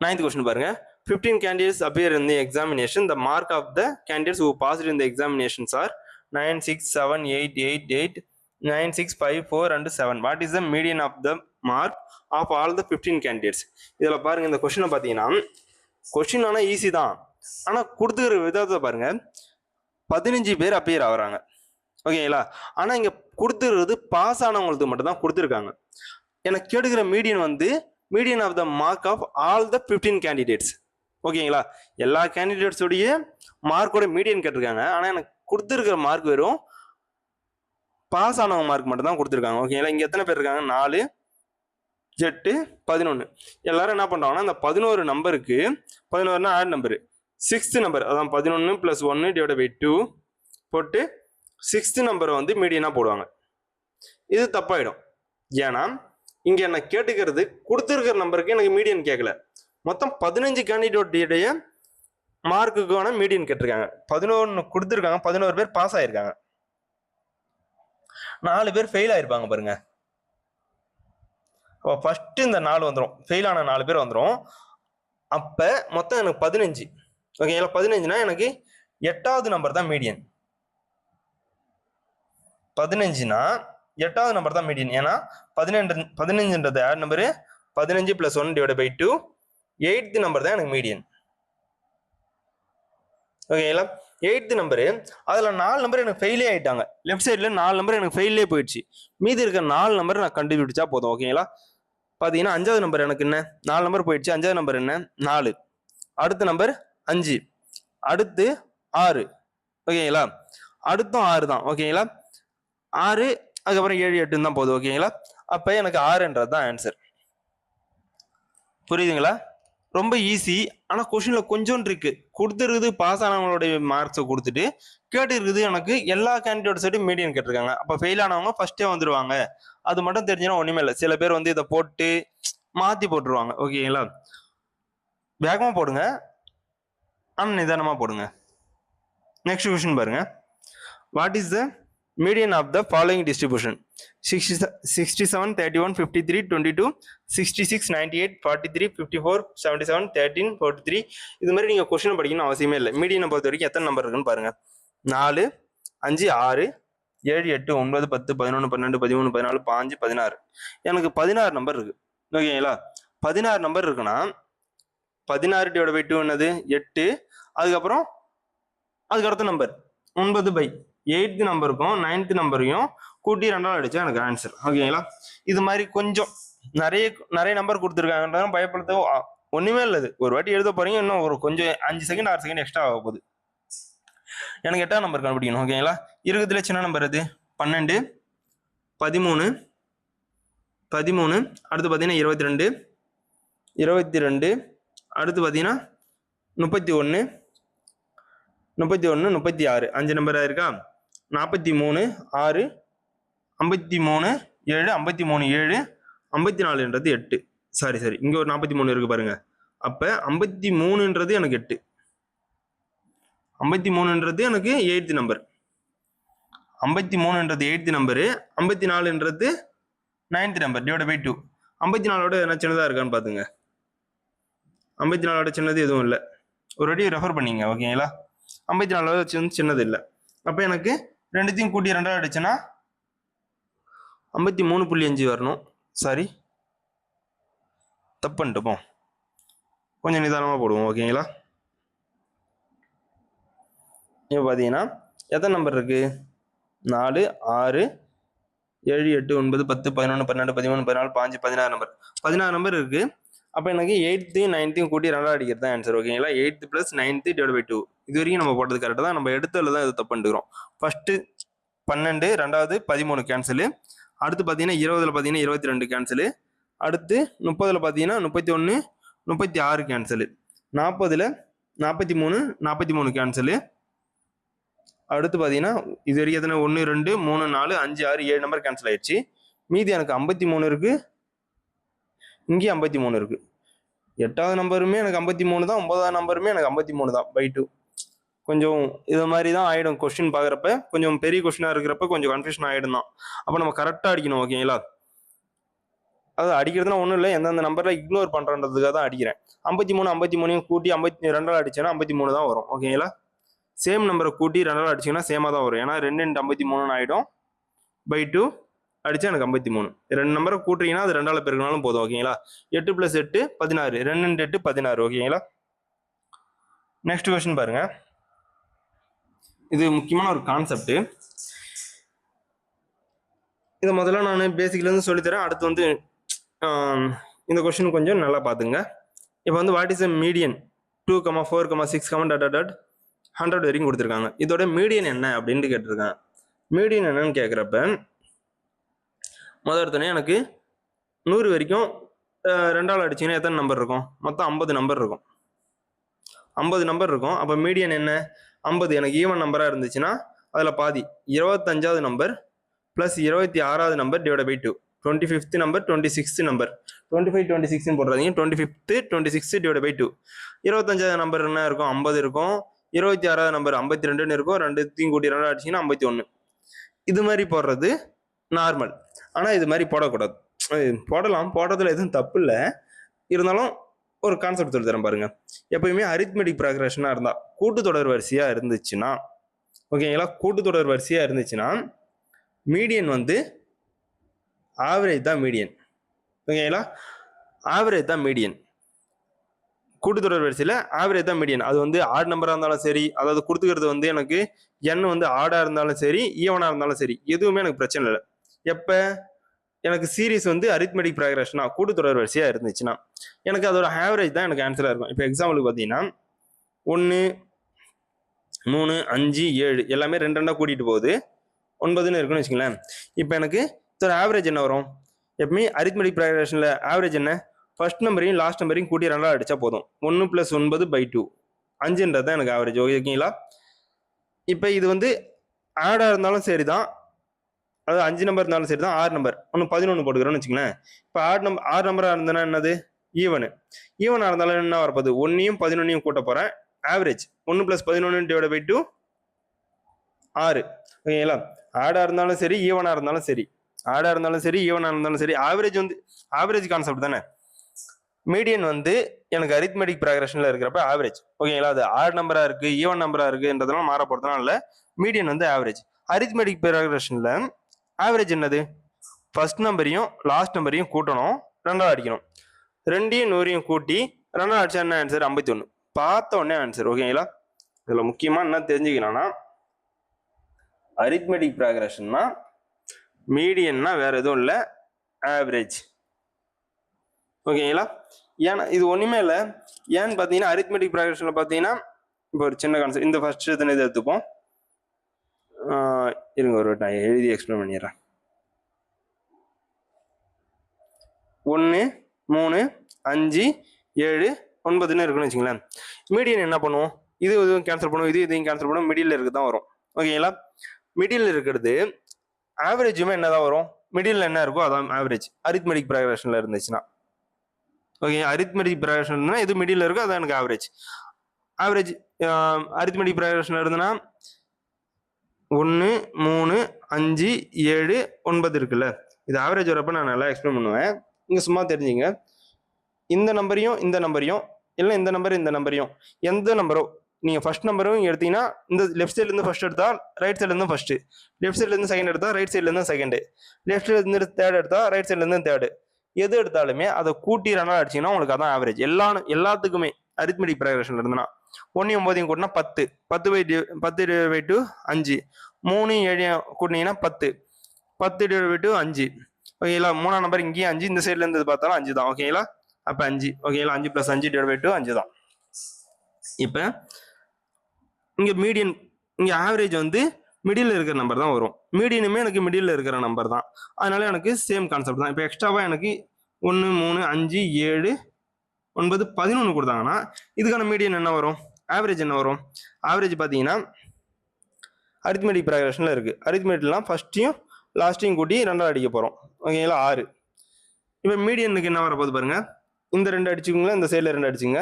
9th கொஸ்டின் பாருங்க. 15 candidates appear in the examination. The mark of the candidates who passed in the examinations are 9, 6, 7, 8, 8, 8, 9, 6, 5, 4 and 7. What is the median of the mark of all the 15 candidates? இதில் பாருங்க, இந்த கொஸ்டினை பார்த்தீங்கன்னா கொஸ்டின் ஆனால் easy தான். ஆனால் கொடுத்துக்கிற விதத்தை பாருங்க, 15 பேர் அப்பியர் ஆகுறாங்க. ஓகேங்களா? ஆனால் இங்கே கொடுத்துக்கிறது பாஸ் ஆனவங்களுக்கு மட்டும் தான் கொடுத்துருக்காங்க. எனக்கு கேட்டுக்கிற மீடியன் வந்து median of the mark of all the 15 candidates. ஓகேங்களா? எல்லா கேண்டிடேட்ஸோடைய மார்க்கோட மீடியன் கேட்டிருக்காங்க. ஆனால் எனக்கு கொடுத்துருக்கிற மார்க் வெறும் பாஸ் ஆனவங்க மார்க் மட்டும் தான் கொடுத்துருக்காங்க. ஓகேங்களா? இங்கே எத்தனை பேர் இருக்காங்க? 4 8 11. எல்லாரும் என்ன பண்ணுறாங்கன்னா இந்த 11 நம்பருக்கு 11னா ஆட் நம்பரு 6th நம்பர், அதான் 11 + 1 / 2 போட்டு 6th நம்பரை வந்து மீடியனாக போடுவாங்க. இது தப்பாயிடும். ஏன்னா இங்கே என்ன கேட்டுக்கிறது கொடுத்துருக்கிற நம்பருக்கு எனக்கு மீடியன் கேட்கல. மொத்தம் 15 கேண்டிடேட்டுடைய மார்க்குக்கான மீடியன் கேட்டிருக்காங்க. 11 கொடுத்துருக்காங்க. 11 பேர் பாஸ் ஆயிருக்காங்க, 4 பேர் ஃபெயில் ஆயிருப்பாங்க பாருங்க. அப்போ ஃபர்ஸ்ட் இந்த 4 வந்துடும், ஃபெயில் ஆன 4 பேர் வந்துடும். அப்போ மொத்தம் எனக்கு 15. ஓகேங்களா? 15னா எனக்கு 8வது நம்பர் தான் மீடியன். 15னா எட்டாவது நம்பர் தான் மீடியன். ஏன்னா 15ன்றது ஆட் நம்பரு, 15 + 1 / 2, 8th நம்பர் தான் எனக்கு மீடியன். ஓகேங்களா? 8th நம்பரு, அதில் 4 நம்பர் எனக்கு ஃபெயிலே ஆகிட்டாங்க. லெஃப்ட் சைடில் 4 நம்பர் எனக்கு ஃபெயிலே போயிடுச்சு. மீதி இருக்க 4 நம்பர் நான் கண்டுபிடிச்சா போதும். ஓகேங்களா? பார்த்தீங்கன்னா 5வது நம்பர் எனக்கு என்ன, 4 நம்பர் போயிடுச்சு. 5வது நம்பர் என்ன, 4. அடுத்த நம்பர் 5, அடுத்து 6. ஓகேங்களா? அடுத்தும் 6 தான். ஓகேங்களா? 6, அதுக்கப்புறம் 7, 8 தான் போகுது. ஓகேங்களா? அப்போ எனக்கு 6ன்றது தான் ஆன்சர். புரியுதுங்களா? ரொம்ப ஈஸி. ஆனால் கொஸ்டினில் கொஞ்சோண்டு இருக்கு. கொடுத்துருக்குது பாஸ் ஆனவங்களுடைய மார்க்ஸை கொடுத்துட்டு, கேட்டுருக்குது எனக்கு எல்லா கேண்டிடேட் சைடும் மீடியன் கேட்டிருக்காங்க. அப்போ ஃபெயில் ஆனவங்க ஃபர்ஸ்டே வந்துடுவாங்க. அது மட்டும் தெரிஞ்சுன்னா ஒன்றுமே இல்லை. சில பேர் வந்து இதை போட்டு மாற்றி போட்டுருவாங்க. ஓகேங்களா? வேகமாக போடுங்க, ஆனால் நிதானமாக போடுங்க. நெக்ஸ்ட் கொஸ்டின் பாருங்க. What is the median of the following distribution? 67, 31, 53, 22, 66, 98, 43, 54, 77, 13, 43. இது மாதிரி நீங்க கொஸ்டின் படிக்கணும் அவசியமே இல்லை. மீடியனை பொறுத்த வரைக்கும் எத்தனை நம்பர் இருக்குன்னு பாருங்க. 4, 5, 6, 7, 8, 9, 10, 11, 12, 13, 14, 15, 16. எனக்கு 16 நம்பர் இருக்கு. ஓகேங்களா? 16 நம்பர் இருக்குன்னா 16 / 2 என்னது, 8. அதுக்கப்புறம் அதுக்கடுத்த நம்பர் 9/8th நம்பருக்கும் 9th நம்பரையும் கூட்டி 2ஆல் அடிச்சா எனக்கு ஆன்சர். ஓகேங்களா? இது மாதிரி கொஞ்சம் நிறைய நம்பர் கொடுத்துருக்காங்கன்றாலும் பயப்படுத்த ஒண்ணுமே இல்லை. ஒரு வாட்டி எழுத போறீங்க, இன்னும் ஒரு கொஞ்சம் 5 செகண்ட் 6 செகண்ட் எக்ஸ்ட்ரா ஆக போகுது. எனக்கு 8ஆம் நம்பர் கண்டுபிடிக்கணும். ஓகேங்களா? இருக்கிறதுல சின்ன நம்பர் எது, 12, 13, 13. அடுத்து பார்த்தீங்கன்னா 22, 22. அடுத்து பார்த்தீங்கன்னா 31, 31, 36. 5 நம்பராக இருக்கா? 43, 6, 53, 7, 53, 7, 54ன்றது 8. சாரி இங்க ஒரு 43 இருக்கு பாருங்க. அப்ப 53ன்றது எனக்கு 8. 53ன்றது எனக்கு 8th நம்பர். 53ன்றது 8th நம்பரு. 54ன்றது 9th நம்பர் / 2. 54ஓட என்ன சின்னதா இருக்கான்னு பாத்துங்க. 54ஓட சின்னது எதுவும் இல்லை. ஒரு வாட்டி ரெஃபர் பண்ணீங்க. ஓகேங்களா? 54 சின்னது இல்லை. அப்போ எனக்கு ரெண்டுத்தையும் கூட்டி 2ஆல் அடிச்சுன்னா 53.5 வரணும். சாரி, தப்பு பண்ணிட்டுப்போம். கொஞ்சம் நிதானமாக போடுவோம். ஓகேங்களா? இப்போ பார்த்தீங்கன்னா எத்தனை நம்பர் இருக்கு, 4, 6, 7, 8, 9, 10, 11, 12, 13, 14, 15, 16 நம்பர். 16 நம்பர் இருக்கு. அப்போ எனக்கு 8th 9th கூட்டி 2ஆல் அடிக்கிறது தான் ஆன்சர். ஓகேங்களா? 8th + 9th / 2. இது வரைக்கும் நம்ம போட்டது கரெக்டாக தான். நம்ம எடுத்ததில் தான் இது தப்பு பண்ணிக்கிறோம். ஃபர்ஸ்ட் 12, 2வது 13 கேன்சலு. அடுத்து பார்த்தீங்கன்னா 20ல் பார்த்தீங்கன்னா 22 கேன்சலு. அடுத்து 30ல் பார்த்தீங்கன்னா 31, 36 கேன்சலு. 40ல் 43, 43 கேன்சலு. அடுத்து பார்த்தீங்கன்னா இது வரைக்கும் எத்தனை, 1, 2, 3, 4, 5, 6, 7 நம்பர் கேன்சல் ஆயிடுச்சு. மீதி எனக்கு 53 இருக்கு. இங்கேயும் 53 இருக்கு. 8வது நம்பருமே எனக்கு 53 தான். 9வது நம்பருமே எனக்கு 53 தான் /2. கொஞ்சம் இது மாதிரி தான் ஆயிடும். கொஸ்டின் பார்க்குறப்ப கொஞ்சம் பெரிய கொஸ்டினாக இருக்கிறப்ப கொஞ்சம் கன்ஃபியூஷன் ஆகிடும் தான். அப்போ நம்ம கரெக்டாக அடிக்கணும். ஓகேங்களா? அது அடிக்கிறதுனா ஒன்றும் இல்லை, எந்தெந்த நம்பரில் இக்னோர் பண்ணுறதுக்காக தான் அடிக்கிறேன். 53, 53 கூட்டி 52ஆல் அடிச்சேன்னா 53 தான் வரும். ஓகேங்களா? சேம் நம்பரை கூட்டி 2ஆல் அடிச்சிங்கன்னா சேமாக தான் வரும். ஏன்னா 2 × 53 ஆகிடும். /2 அடிச்சா எனக்கு 53. 2 நம்பரை கூட்டுறீங்கன்னா அது 2ஆல் பெருக்கினாலும் போதும். ஓகேங்களா? 8 + 8 16. 2 × 8 16. ஓகேங்களா? நெக்ஸ்ட் கொஸ்டின் பாருங்க. இது முக்கியமான ஒரு கான்செப்ட். இதை முதல்ல நான் பேசிக்லேருந்து சொல்லித்தரேன். அடுத்து வந்து இந்த கொஸ்டின் கொஞ்சம் நல்லா பார்த்துங்க. இப்போ வந்து வாட் இஸ் எ மீடியன் 2, 4, 6, ... 100 வரைக்கும் கொடுத்துருக்காங்க. இதோட மீடியன் என்ன அப்படின்ட்டு கேட்டிருக்காங்க. மீடியன் என்னன்னு கேட்குறப்ப முதல்ல எனக்கு 100 வரைக்கும் 2ஆல் அடிச்சிங்கன்னா எத்தனை நம்பர் இருக்கும், மொத்தம் 50 நம்பர் இருக்கும். 50 நம்பர் இருக்கும். அப்போ மீடியன் என்ன, 50 எனக்கு ஈவன் நம்பராக இருந்துச்சுன்னா அதில் பாதி 25வது நம்பர் ப்ளஸ் 26வது number / 2. 25th number, 26th number. 25, 26 போடுறாதீங்க. 25th, 26 / 2. 25வது நம்பர் என்ன இருக்கும், 50 இருக்கும். 26வது நம்பர் 52 இருக்கும். ரெண்டுத்தையும் கூட்டி 2 அடிச்சிங்கன்னா 51. இது மாதிரி போடுறது நார்மல். ஆனால் இது மாதிரி போடக்கூடாது. போடலாம், போடுறதுல எதுவும் தப்பு இல்லை. இருந்தாலும் ஒரு கான்செப்ட் சொல்லி தரேன் பாருங்க. எப்பயுமே அரித்மெட்டிக் ப்ராக்ரஷனாக இருந்தால் கூட்டுத்தொடர் வரிசையாக இருந்துச்சுன்னா, ஓகேங்களா, கூட்டுத்தொடர் வரிசையாக இருந்துச்சுன்னா மீடியன் வந்து ஆவரேஜ் தான் மீடியன். ஓகேங்களா, ஆவரேஜ் தான் மீடியன். கூட்டுத்தொடர் வரிசையில் ஆவரேஜ் தான் மீடியன். அது வந்து ஆட் நம்பராக இருந்தாலும் சரி, அதாவது கொடுத்துக்கிறது வந்து எனக்கு எண் வந்து ஆடாக இருந்தாலும் சரி, ஈவனாக இருந்தாலும் சரி, எதுவுமே எனக்கு பிரச்சனை இல்லை. எப்போ எனக்கு சீரீஸ் வந்து அரித்மெட்டிக் ப்ராக்ரஷனா கூட்டுத்தொடர் வரிசையாக இருந்துச்சுன்னா எனக்கு அதோட ஆவரேஜ் தான் எனக்கு ஆன்சராக இருக்கும். இப்போ எக்ஸாம்பிளுக்கு பார்த்தீங்கன்னா 1, 3, 5, 7 எல்லாமே 2 கூட்டிகிட்டு போகுது 9ன்னு இருக்குன்னு வச்சுங்களேன். இப்போ எனக்கு இதோட ஆவரேஜ் என்ன வரும்? எப்பவுமே அரித்மெட்டிக் ப்ராக்ரஷனில் ஆவரேஜ் என்ன? ஃபர்ஸ்ட் நம்பரையும் லாஸ்ட் நம்பரையும் கூட்டி 2 அடிச்சா போதும். 1 + 9/2 5ன்றது தான் எனக்கு ஆவரேஜ். ஓகேங்களா, இப்போ இது வந்து ஆடாக இருந்தாலும் சரி தான், அதாவது 5 நம்பர் இருந்தாலும் சரி தான், 6 நம்பர் 11 போட்டுக்கிறோன்னு வச்சுங்களேன். இப்போ 6 நம்பராக இருந்ததுன்னா என்னது? ஈவனாக இருந்தாலும் என்ன வரப்போகுது? 1ஐயும் 11ஐயும் கூட்ட போகிறேன். ஆவரேஜ் 1 + 11 / 2 6. ஓகேங்களா, ஆடாக இருந்தாலும் சரி, ஈவனாக இருந்தாலும் சரி, ஆடாக இருந்தாலும் சரி, ஈவனாக இருந்தாலும் சரி, ஆவரேஜ் வந்து ஆவரேஜ் கான்செப்ட் தானே. மீடியன் வந்து எனக்கு அரித்மெட்டிக் ப்ராக்ரஷனில் இருக்கிறப்ப ஆவரேஜ். ஓகேங்களா, அது ஆட் நம்பராக இருக்குது, ஈவன் நம்பராக இருக்குன்றதுலாம் மாற போகிறதுனால இல்லை. மீடியன் வந்து ஆவரேஜ். அரித்மெட்டிக் ப்ராக்ரஷனில் ஆவரேஜ் என்னது? ஃபர்ஸ்ட் நம்பரையும் லாஸ்ட் நம்பரையும் கூட்டணும், 2 அடிக்கணும். 2யும் 100யும் கூட்டி 2 அடிச்சா என்ன ஆன்சர்? 51. பார்த்த உடனே ஆன்சர். ஓகேங்களா, இதில் முக்கியமாக என்ன தெரிஞ்சுக்கணும்னா, அரித்மெட்டிக் ப்ராக்ரஷன்னா மீடியன்னா வேற எதுவும் இல்லை, ஆவரேஜ். ஓகேங்களா, ஏன்னா இது ஒன்றுமே இல்லை. ஏன்னு பார்த்தீங்கன்னா அரித்மெட்டிக் ப்ராக்ரஷனில் பார்த்தீங்கன்னா இப்போ ஒரு சின்ன கான்செப்ட், இந்த ஃபர்ஸ்ட் இதை எடுத்துப்போம். இருங்க ஒரு நான் எழுதி எக்ஸ்பிளைன் பண்ணிடுறேன். 1, 3, 5, 7, 9ன்னு இருக்குன்னு வச்சுங்களேன். மீடியன் என்ன பண்ணுவோம்? இதுவும் கேன்சல் பண்ணுவோம், இதையும் கேன்சல் பண்ணுவோம், மிடில் இருக்கு தான் வரும். ஓகேங்களா, மிடில் இருக்கிறது ஆவரேஜுமே என்ன தான் வரும்? மிடில் என்ன இருக்கோ அதான் ஆவரேஜ் அரித்மெட்டிக் ப்ராக்ரஷனில் இருந்துச்சுன்னா. ஓகே, அரித்மெட்டிக் ப்ராக்ரஷன் எது மிடில் இருக்கோ அதான் எனக்கு ஆவரேஜ். ஆவரேஜ் அரித்மெட்டிக் ப்ராக்ரஷன் இருந்ததுன்னா 1, 3, 5, 7, 9 இருக்குல்ல, இது ஆவரேஜ் வரப்ப நான் நல்லா எக்ஸ்பிளைன் பண்ணுவேன். இங்கே சும்மா தெரிஞ்சுங்க, இந்த நம்பரையும் இந்த நம்பரையும் இல்லை இந்த நம்பரையும் எந்த நம்பரோ நீங்கள் ஃபர்ஸ்ட் நம்பரும் எடுத்தீங்கன்னா இந்த லெஃப்ட் சைட்லேருந்து ஃபர்ஸ்ட் எடுத்தால் ரைட் சைட்லேருந்து ஃபர்ஸ்ட், லெஃப்ட் சைட்லேருந்து செகண்ட் எடுத்தால் ரைட் சைட்லேருந்து செகண்டு, லெஃப்ட் சைட்லேருந்து தேர்ட் எடுத்தால் ரைட் சைட்லேருந்து தேர்டு. எது எடுத்தாலுமே அதை கூட்டி 2 அடிச்சிங்கன்னா உங்களுக்கு அதான் ஆவரேஜ். எல்லாத்துக்குமே அரித்மெட்டிக் ப்ராக்ரஷன்ல இருந்ததுன்னா 1யும் 9யும் கூட்டினா 10, 10/2 5, 3யும் 7யும் கூட்டினீங்கன்னா 10, 10/2 5. ஓகேங்களா, 3ஆம் நம்பர் இங்கேயும் 5, இந்த சைட்ல இருந்து பார்த்தாலும் 5 தான். ஓகேங்களா, அப்போ 5. ஓகேங்களா, 5 + 5/2 5 தான். இப்போ இங்கே மீடியன், இங்கே ஆவரேஜ் வந்து மிடில் இருக்கிற நம்பர் தான் வரும். மீடியனுமே எனக்கு மிடில் இருக்கிற நம்பர் தான், அதனால எனக்கு சேம் கான்செப்ட் தான். இப்போ எக்ஸ்ட்ராவாக எனக்கு 1, 3, 5, 7, 9, 11 கொடுத்தாங்கன்னா இதுக்கான மீடியன் என்ன வரும்? ஆவரேஜ் என்ன வரும்? ஆவரேஜ் பார்த்தீங்கன்னா அரித்மெட்டிக் ப்ராக்ரஷனில் இருக்குது. அரித்மெட்டிக்லாம் ஃபர்ஸ்ட்டையும் லாஸ்ட்டையும் கூட்டி 2 அடிக்க போகிறோம். ஓகேங்களா, 6. இப்போ மீடியனுக்கு என்ன வரப்போகுது பாருங்க, இந்த 2 அடிச்சுக்கோங்களேன், இந்த சைடில் 2 அடிச்சுங்க.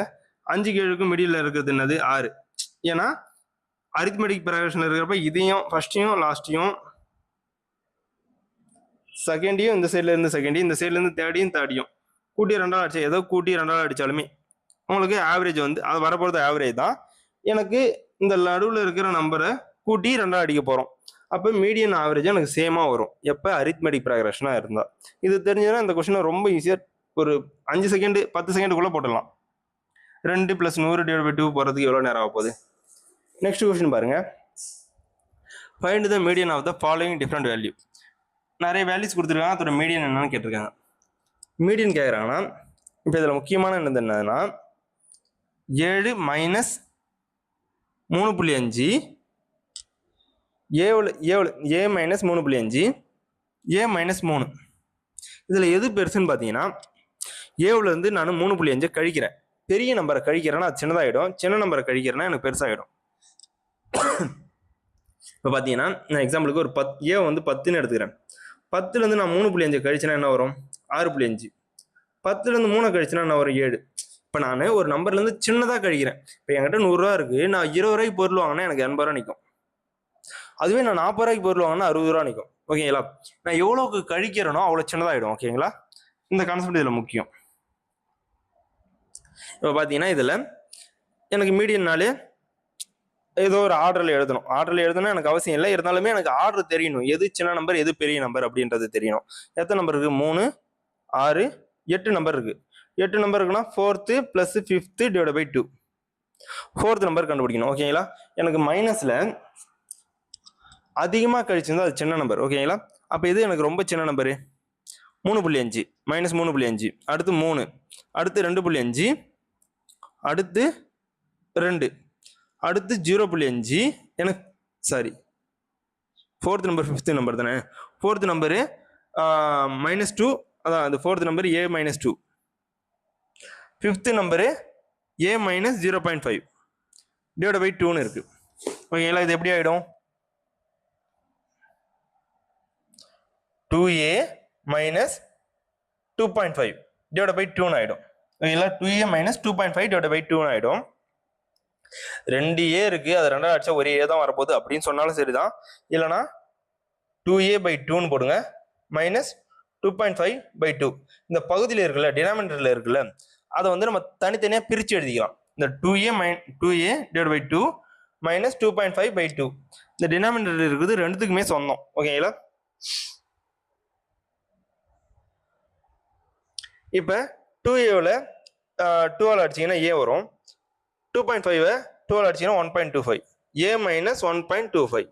5க்கு 7க்கும் மிடில் இருக்கிறது என்னது? 6. ஏன்னா அரித்மெட்டிக் ப்ராக்ரஷனில் இருக்கிறப்ப இதையும் ஃபர்ஸ்ட்டையும் லாஸ்ட்டையும் செகண்டையும் இந்த சைட்ல இருந்து செகண்டையும் இந்த சைட்ல இருந்து தேர்டையும் கூட்டி 2 அடிச்சா, ஏதோ கூட்டி 2 அடிச்சாலுமே உங்களுக்கு ஆவரேஜ் வந்து அது வரப்போகிறது ஆவரேஜ் தான். எனக்கு இந்த நடுவில் இருக்கிற நம்பரை கூட்டி 2 அடிக்க போகிறோம். அப்போ மீடியன் ஆவரேஜ் எனக்கு சேமாக வரும் எப்போ அரித்மெட்டிக் ப்ராக்ரஷனாக இருந்தால். இது தெரிஞ்சதுன்னா இந்த கொஸ்டினை ரொம்ப ஈஸியாக ஒரு 5 செகண்ட் 10 செகண்டுக்குள்ளே போட்டுடலாம். 2 + 100/2 போகிறதுக்கு எவ்வளோ நேரம் ஆக போகுது? நெக்ஸ்ட் கொஸ்டின் பாருங்க, find the median of the following different value. நிறைய வேல்யூஸ் கொடுத்துருக்காங்க, அதோட மீடியன் என்னன்னு கேட்டிருக்காங்க. மீடியன் கேட்குறாங்கன்னா இப்போ இதில் முக்கியமான என்னதுன்னா 7 - 3.5 A - 3.5 A - 3. இதில் எது பெருசுன்னு பார்த்தீங்கன்னா ஏவுலேருந்து நான் 3.5 கழிக்கிறேன். பெரிய நம்பரை கழிக்கிறேன்னா அது சின்னதாகிடும், சின்ன நம்பரை கழிக்கிறேன்னா எனக்கு பெருசாகிடும். இப்போ பார்த்தீங்கன்னா நான் எக்ஸாம்பிளுக்கு ஒரு 10 ஏ வந்து 10ன்னு எடுத்துக்கிறேன். 10லேருந்து நான் 3.5 கழிச்சுன்னா என்ன வரும்? 6.5. 10லேருந்து 3 கழிச்சுன்னா என்ன வரும்? 7. இப்போ நான் ஒரு நம்பர்லேருந்து சின்னதாக கழிக்கிறேன். இப்போ என்கிட்ட 100 ரூபா இருக்குது, நான் 20 ரூபாய்க்கு பொருள் வாங்கினா எனக்கு 80 ரூபா நிற்கும். அதுவே நான் 40 ரூபாய்க்கு பொருள் வாங்கினா 60 ரூபா நிற்கும். ஓகேங்களா, நான் எவ்வளோக்கு கழிக்கிறேனோ அவ்வளோ சின்னதாகிடும். ஓகேங்களா, இந்த கான்செப்ட் இதில் முக்கியம். இப்போ பார்த்தீங்கன்னா இதில் எனக்கு மீடியன்னாலே ஏதோ ஒரு ஆர்டரில் எழுதணும். ஆர்டரில் எழுதணும் எனக்கு அவசியம் இல்லை, இருந்தாலுமே எனக்கு ஆர்டர் தெரியணும், எது சின்ன நம்பர் எது பெரிய நம்பர் அப்படின்றது தெரியணும். எத்தனை நம்பர் இருக்கு? 3, 6, 8 நம்பர் இருக்கு. 8 நம்பர் இருக்குன்னா 4th + 5th divide by 2. 4th number கண்டுபிடிக்கணும். ஓகேங்களா? எனக்கு மைனஸ்ல அதிகமாக கழிச்சிருந்தா அது சின்ன நம்பர். ஓகேங்களா? அப்போ இது எனக்கு ரொம்ப சின்ன நம்பரு 3.5 -3.5, அடுத்து 3, அடுத்து 2.5, அடுத்து 2, அடுத்து 0.5. எனக்கு sorry, 4th number 5th number தானே. 4th நம்பரு -2, அதான் அந்த 4th number a -2. 5th number a -0.5 divide by 2ன்னு இருக்கு. ஓகேங்களா? இது எப்படி ஆயிடும்? 2a - 2.5 டிவைட் பை 2ன்னு ஆயிடும். ஓகேங்களா? 2a - 2.5 டிவைட் பை 2ன்னு ஆயிடும். 2a இருக்கு, அது 2 அடிச்சா ஒரே a தான் வரப்போகுது அப்படின்னு சொன்னாலும் சரிதான். இல்லைனா 2a பை 2ன்னு போடுங்க, -2.5/2. இந்த பகுதியில் இருக்குல்ல, டினாமினேட்டர்ல இருக்குல்ல, அதை வந்து நம்ம தனித்தனியாக பிரித்து எழுதிக்கலாம். இந்த 2a டிவைட் பை 2 -2.5/2. இந்த டினாமினேட்டர் இருக்குது ரெண்டுத்துக்குமே சொந்தம். ஓகேங்களா? இப்போ 2a 2ஆல் அடிச்சிங்கன்னா a வரும், 2.5 12 அடிச்சிங்கன்னா 1.25, a - 1.25.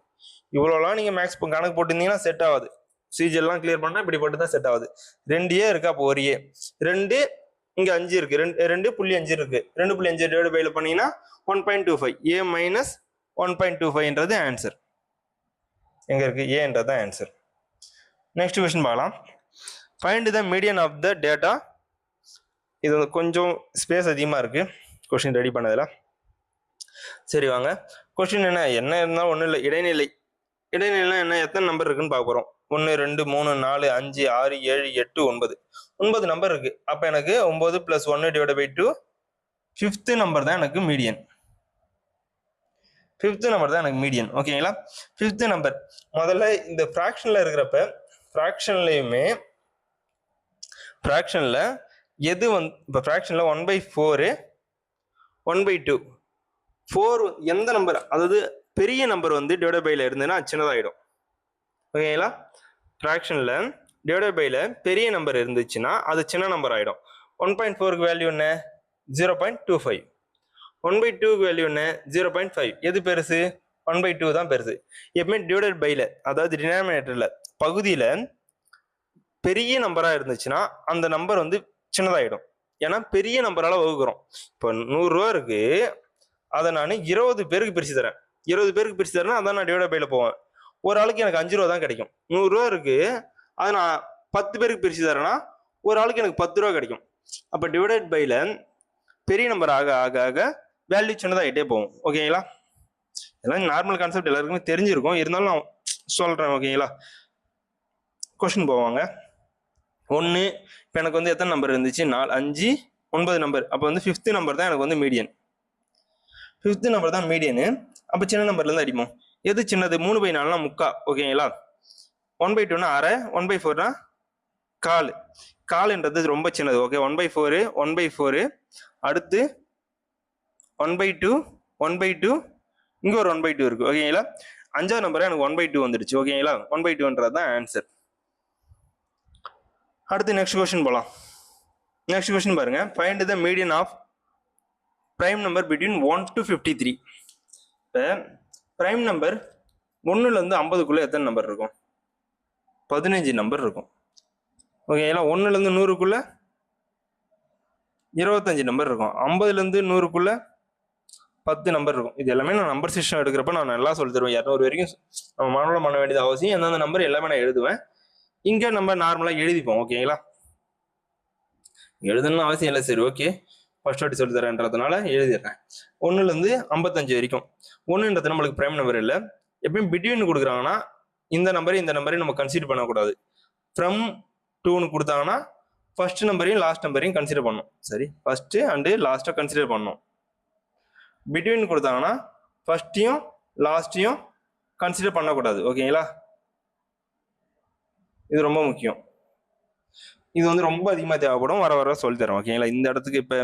இவ்வளோலாம் நீங்கள் மேக்ஸ் கணக்கு போட்டிருந்தீங்கன்னா செட் ஆகாது. சிஜிஎல்லாம் கிளியர் பண்ணால் இப்படி போட்டு தான் செட் ஆகுது. 2a இருக்கா, அப்போ ஒரு a, 2 இங்கே 5 இருக்கு, 2.5 இருக்கு, 2.5 டிவைட் பைல பண்ணீங்கன்னா 1.25, a - 1.25ன்றது ஆன்சர். எங்க இருக்கு? ஏன்றது தான் ஆன்சர். நெக்ஸ்ட் கொஸ்டின் பார்க்கலாம். Find the median of the data. இது கொஞ்சம் ஸ்பேஸ் அதிகமாக இருக்கு கொஸ்டின் ரெடி பண்ணதில். சரி வாங்க, கொஸ்டின் என்ன இருந்தாலும் ஒன்றும் இல்லை, இடைநிலை. இடைநிலைனா என்ன? எத்தனை நம்பர் இருக்குன்னு பார்க்க போகிறோம். 1, 2, 3, 4, 5, 6, 7, 8, 9. 9 நம்பர் இருக்கு. அப்போ எனக்கு 9 + 1 டிவைட் பை 2, 5th நம்பர் தான் எனக்கு மீடியன். 5th நம்பர் தான் எனக்கு மீடியன். ஓகேங்களா? 5th நம்பர் முதல்ல இந்த ஃப்ராக்ஷனில் இருக்கிறப்ப, ஃப்ராக்ஷன்லையுமே ஃப்ராக்ஷனில் எது வந்து இப்போ ஃப்ராக்ஷனில் 1/4, 1/2, 4 எந்த நம்பர், அதாவது பெரிய நம்பர் வந்து டிவைட் பைல இருந்ததுன்னா சின்னதாகிடும். ஓகேங்களா? ஃப்ராக்ஷனில் டிவைட் பைல பெரிய நம்பர் இருந்துச்சுன்னா அது சின்ன நம்பர் ஆகிடும். 1.4க்கு வேல்யூ என்ன? 0.25. 1/2க்கு வேல்யூ என்ன? 0.5. எது பெருசு? 1/2 தான் பெருசு. எப்பவுமே டிவைடட் பைல, அதாவது டினாமினேட்டரில் பகுதியில் பெரிய நம்பராக இருந்துச்சுன்னா அந்த நம்பர் வந்து சின்னதாகிடும். ஏன்னா பெரிய நம்பரால் வகுக்கிறோம். இப்போ 100 ரூபா இருக்கு, அதை நான் 20 பேருக்கு பிரித்து தரேன். 20 பேருக்கு பிரித்து தரேன்னா அதான் நான் டிவைட் பைல போவேன். ஒரு ஆளுக்கு எனக்கு 5 ரூபா தான் கிடைக்கும். 100 ரூபா இருக்கு, அதை நான் 10 பேருக்கு பிரித்து தரேன்னா ஒரு ஆளுக்கு எனக்கு 10 ரூபா கிடைக்கும். அப்போ டிவைடட் பைல பெரிய நம்பர் ஆக ஆக ஆக வேல்யூ சின்னதாகிட்டே போகும். ஓகேங்களா? எல்லாம் நார்மல் கான்செப்ட் எல்லாருக்குமே தெரிஞ்சிருக்கும், இருந்தாலும் நான் சொல்கிறேன். ஓகேங்களா? கொஸ்டின் போவாங்க. 1, இப்போ எனக்கு வந்து எத்தனை நம்பர் இருந்துச்சு? 4, 5, 9 நம்பர். அப்போ வந்து 5th நம்பர் தான் எனக்கு வந்து மீடியன். 5th நம்பர் தான் மீடியனு. அப்போ சின்ன நம்பர்லேருந்து அடிப்போம். எது சின்னது? 3/4னா முக்கா. ஓகேங்களா? 1/2னா அரை, 1/4னா கால். கால்ன்றது ரொம்ப சின்னது. ஓகே, 1/4, 1/4, அடுத்து 1/2, 1/2, இங்கே ஒரு 1/2 இருக்கு. ஓகேங்களா? 5ஆவது நம்பர் எனக்கு 1/2 வந்துடுச்சு. ஓகேங்களா? 1/2ன்றது தான் ஆன்சர். அடுத்து நெக்ஸ்ட் கொஸ்டின் போகலாம். நெக்ஸ்ட் கொஸ்டின் பாருங்க. Find the median of prime number between 1 to 53. இப்போ பிரைம் நம்பர் 1லேருந்து 50க்குள்ளே எத்தனை நம்பர் இருக்கும்? 15 நம்பர் இருக்கும். ஓகேங்களா? 1லேருந்து 100க்குள்ளே 25 நம்பர் இருக்கும். 50லேருந்து 100க்குள்ளே 10 நம்பர் இருக்கும். இது எல்லாமே நான் நம்பர் சிஸ்டம் எடுக்கிறப்ப நான் நல்லா சொல்லி தருவேன். 200 வரைக்கும் நம்ம மாணவர்கள் பண்ண வேண்டியது அவசியம். எந்தெந்த நம்பர் எல்லாமே நான் எழுதுவேன். இங்கே நம்ம நார்மலாக எழுதிப்போம். ஓகேங்களா? எழுதணும்னு அவசியம் இல்லை. சரி, ஓகே, ஃபர்ஸ்ட் வாட்டி சொல்லி தரேன்றதுனால எழுதிடுறேன். 1லேருந்து 55 வரைக்கும். 1ன்றது நம்மளுக்கு பிரைம் நம்பர் இல்லை. எப்பயும் பிட்வீன் கொடுக்குறாங்கன்னா இந்த நம்பரையும் நம்ம கன்சிடர் பண்ணக்கூடாது. ஃப்ரம் 2ன்னு கொடுத்தாங்கன்னா ஃபர்ஸ்ட் நம்பரையும் லாஸ்ட் நம்பரையும் கன்சிடர் பண்ணணும். சரி, ஃபர்ஸ்ட் அண்டு லாஸ்ட்டாக கன்சிடர் பண்ணணும். பிட்வீன் கொடுத்தாங்கன்னா ஃபர்ஸ்ட்டையும் லாஸ்ட்டையும் கன்சிடர் பண்ணக்கூடாது. ஓகேங்களா? இது ரொம்ப முக்கியம். இது வந்து ரொம்ப அதிகமாக தேவைப்படும். வர வர சொல்லி தரோம். ஓகேங்களா? இந்த இடத்துக்கு இப்போ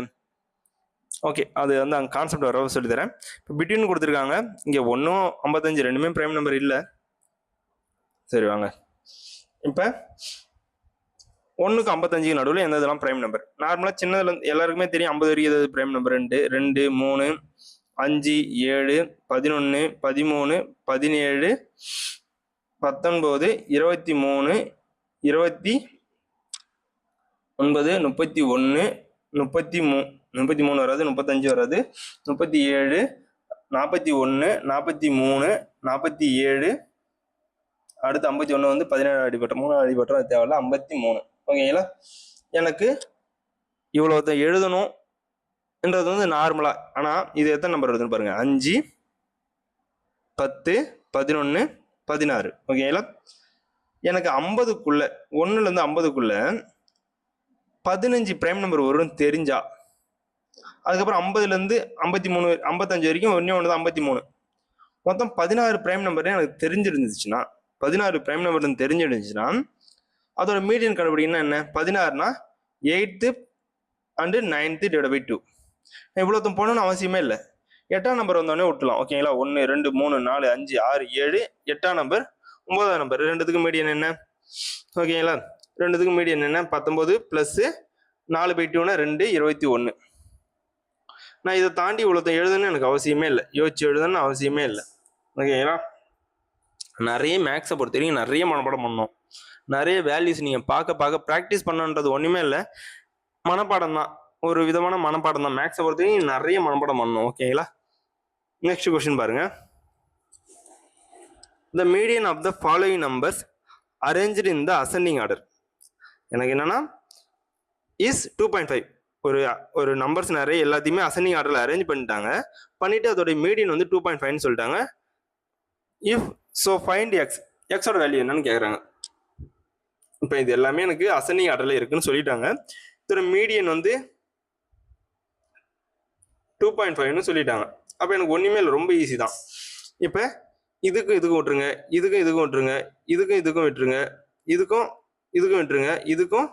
ஓகே, அது வந்து அங்கே கான்செப்ட் வர சொல்லி தரேன். இப்போ பிட்வீன் கொடுத்துருக்காங்க, இங்கே 1 55 ரெண்டுமே பிரைம் நம்பர் இல்லை. சரி வாங்க, இப்போ 1க்கு 55 நடுவில் எந்த இதெல்லாம் பிரைம் நம்பர். நார்மலாக சின்னதுல எல்லாருக்குமே தெரியும் 50 வரைக்கும் எதாவது பிரைம் நம்பர் 2 2 3 5 7 11 13 17 19 23 29 31 33 வராது, 35 வராது, 37 41 43 47, அடுத்து 51 வந்து 17 அடிபட்டோம், 3 அடிபட்டோம், அது தேவையில்ல, 53. ஓகேங்களா? எனக்கு இவ்வளோ எழுதணும்ன்றது வந்து நார்மலா. ஆனா இது எத்தனை நம்பர் வருதுன்னு பாருங்க, 5 10 11 16. ஓகேங்களா? எனக்கு 50க்குள்ள 1ல இருந்து 50க்குள்ள 15 பிரைம் நம்பர் வரும்னு தெரிஞ்சா, அதுக்கப்புறம் 50ல இருந்து 53 55 வரைக்கும் ஒன்று தான் 53, மொத்தம் 16 பிரைம் நம்பர் எனக்கு தெரிஞ்சிருந்துச்சுன்னா, 16 பிரைம் நம்பர் தெரிஞ்சிருந்துச்சுன்னா அதோட மீடியன் கண்டுபிடிக்கணும்னா என்ன? 16னா 8th and 9th divided by 2. இவ்வளோத்தும் போகணும்னு அவசியமே இல்லை. 8ஆம் நம்பர் வந்தோடனே விட்டுலாம். ஓகேங்களா? 1 2 3 4 5 6 7, 8ஆம் நம்பர் 9ஆம் நம்பர் ரெண்டுத்துக்கு மீடியன் என்ன? ஓகேங்களா? ரெண்டுத்துக்கு மீடியன் என்ன? 19 பிளஸ் 4 by 2னா 2 21. நான் இதை தாண்டி இவ்வளோத்த எழுதணும்னு எனக்கு அவசியமே இல்லை, யோசிச்சு எழுதணும்னு அவசியமே இல்லை. ஓகேங்களா? நிறைய மேக்ஸை பொறுத்த வரைக்கும் நிறைய மனப்பாடம் பண்ணணும், நிறைய வேல்யூஸ் நீங்கள் பார்க்க ப்ராக்டிஸ் பண்ணணுன்றது ஒன்றுமே இல்லை, மனப்பாடம் தான், ஒரு விதமான மனப்பாடம் தான். மேக்ஸை பொறுத்த வரைக்கும் நிறைய மனப்பாடம் பண்ணணும். ஓகேங்களா? நெக்ஸ்ட் கொஸ்டின் பாருங்க. The median of the following numbers arranged in the ascending order. எனக்கு என்னன்னா இஸ் 2.5. ஒரு நம்பர்ஸ் நிறைய எல்லாத்தையுமே அசெண்டிங் ஆர்டர்ல அரேஞ்ச் பண்ணிட்டு அதோட மீடியன் வந்து 2.5ன்னு சொல்லிட்டாங்க. இஃப் ஸோ ஃபைண்ட் எக்ஸ், எக்ஸோட வேல்யூ என்னன்னு கேட்குறாங்க. இப்போ இது எல்லாமே எனக்கு அசெண்டிங் ஆர்டர்ல இருக்குன்னு சொல்லிட்டாங்க. இதோட மீடியன் வந்து 2.5ன்னு சொல்லிட்டாங்க. அப்போ எனக்கு ஒன்றுமே இல்லை, ரொம்ப ஈஸி தான். இப்போ இதுக்கும் விட்டுருங்க, இதுக்கும் விட்டுருங்க, இதுக்கும் விட்டுருங்க, இதுக்கும் விட்டுருங்க, இதுக்கும்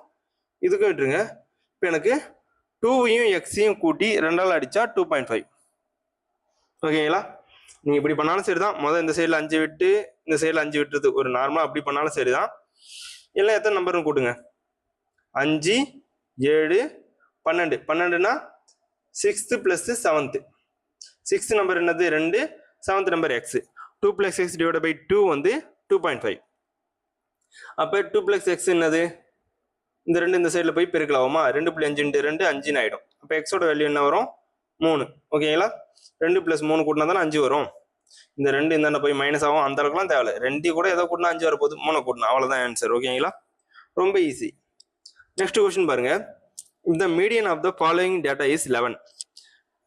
விட்டுருங்க. இப்போ எனக்கு 2வையும் எக்ஸையும் கூட்டி 2ஆல் அடித்தா 2.5. ஓகேங்களா? நீங்கள் இப்படி பண்ணாலும் சரி தான். முதல் இந்த சைடில் 5 விட்டு இந்த சைடில் 5 விட்டுறது ஒரு நார்மலாக அப்படி பண்ணாலும் சரி தான். எல்லாம் எத்தனை நம்பர்னு கூட்டுங்க. 5 7 12. 12னா 6th + 7th. 6th நம்பர் என்னது? 2. 7th number X. 2 + x divided by 2 வந்து 2.5. அப்போ 2 + x என்னது? இந்த 2 இந்த சைடில் போய் பெருக்கலாமா? 2 + 5 × 2 5ன்னு ஆகிடும். அப்போ எக்ஸோட வேல்யூ என்ன வரும்? 3. ஓகேங்களா? 2 + 3 கூட்டினா தானே 5 வரும். இந்த 2 இந்த போய் மைனஸ் ஆகும், அந்த அளவுக்குலாம் தேவையில்ல. 2 கூட ஏதோ கூட்டினா 5 வரப்போகுது, 3 கூட்டினா அவ்வளோதான் ஆன்சர். ஓகேங்களா? ரொம்ப ஈஸி. நெக்ஸ்ட் கொஸ்டின் பாருங்க. இந்த median of the following data is 11.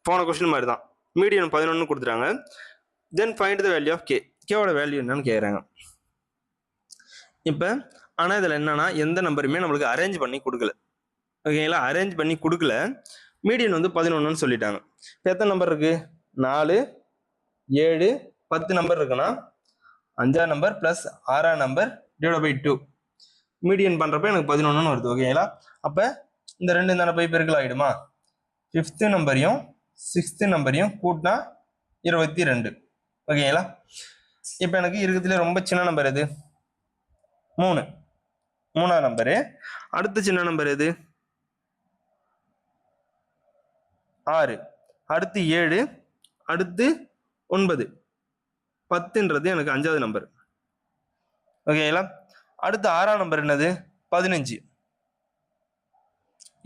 போன கொஸ்டின் மாதிரி தான், மீடியன் 11 கொடுத்துட்டாங்க. Then find the value of K. கேவோட வேல்யூ என்னன்னு கேட்குறாங்க. இப்போ ஆனால் இதில் என்னன்னா எந்த நம்பருமே நம்மளுக்கு அரேஞ்ச் பண்ணி கொடுக்கல. ஓகேங்களா? அரேஞ்ச் பண்ணி கொடுக்கல. மீடியன் வந்து 11ன்னு சொல்லிட்டாங்க. இப்போ எத்தனை நம்பர் இருக்கு? 4 7 10 நம்பர் இருக்குன்னா 5ஆம் நம்பர் ப்ளஸ் 6ஆம் நம்பர் டிவைட் பை 2. மீடியன் பண்ணுறப்ப எனக்கு 11ன்னு வருது. ஓகேங்களா? அப்போ இந்த 2 தானே போய் பெருக்கல் ஆகிடுமா? 5th நம்பரையும் 6th நம்பரையும் கூட்டினா 22. ஓகேங்களா? இப்போ எனக்கு இருக்கிறதுல ரொம்ப சின்ன நம்பர் எது? 3. 3ஆம் நம்பரு. அடுத்த சின்ன நம்பர் எது? 6. அடுத்து 7. அடுத்து 9. 10ன்றது எனக்கு 5வது நம்பர். ஓகேங்களா? அடுத்து 6ஆம் நம்பர் என்னது? 15.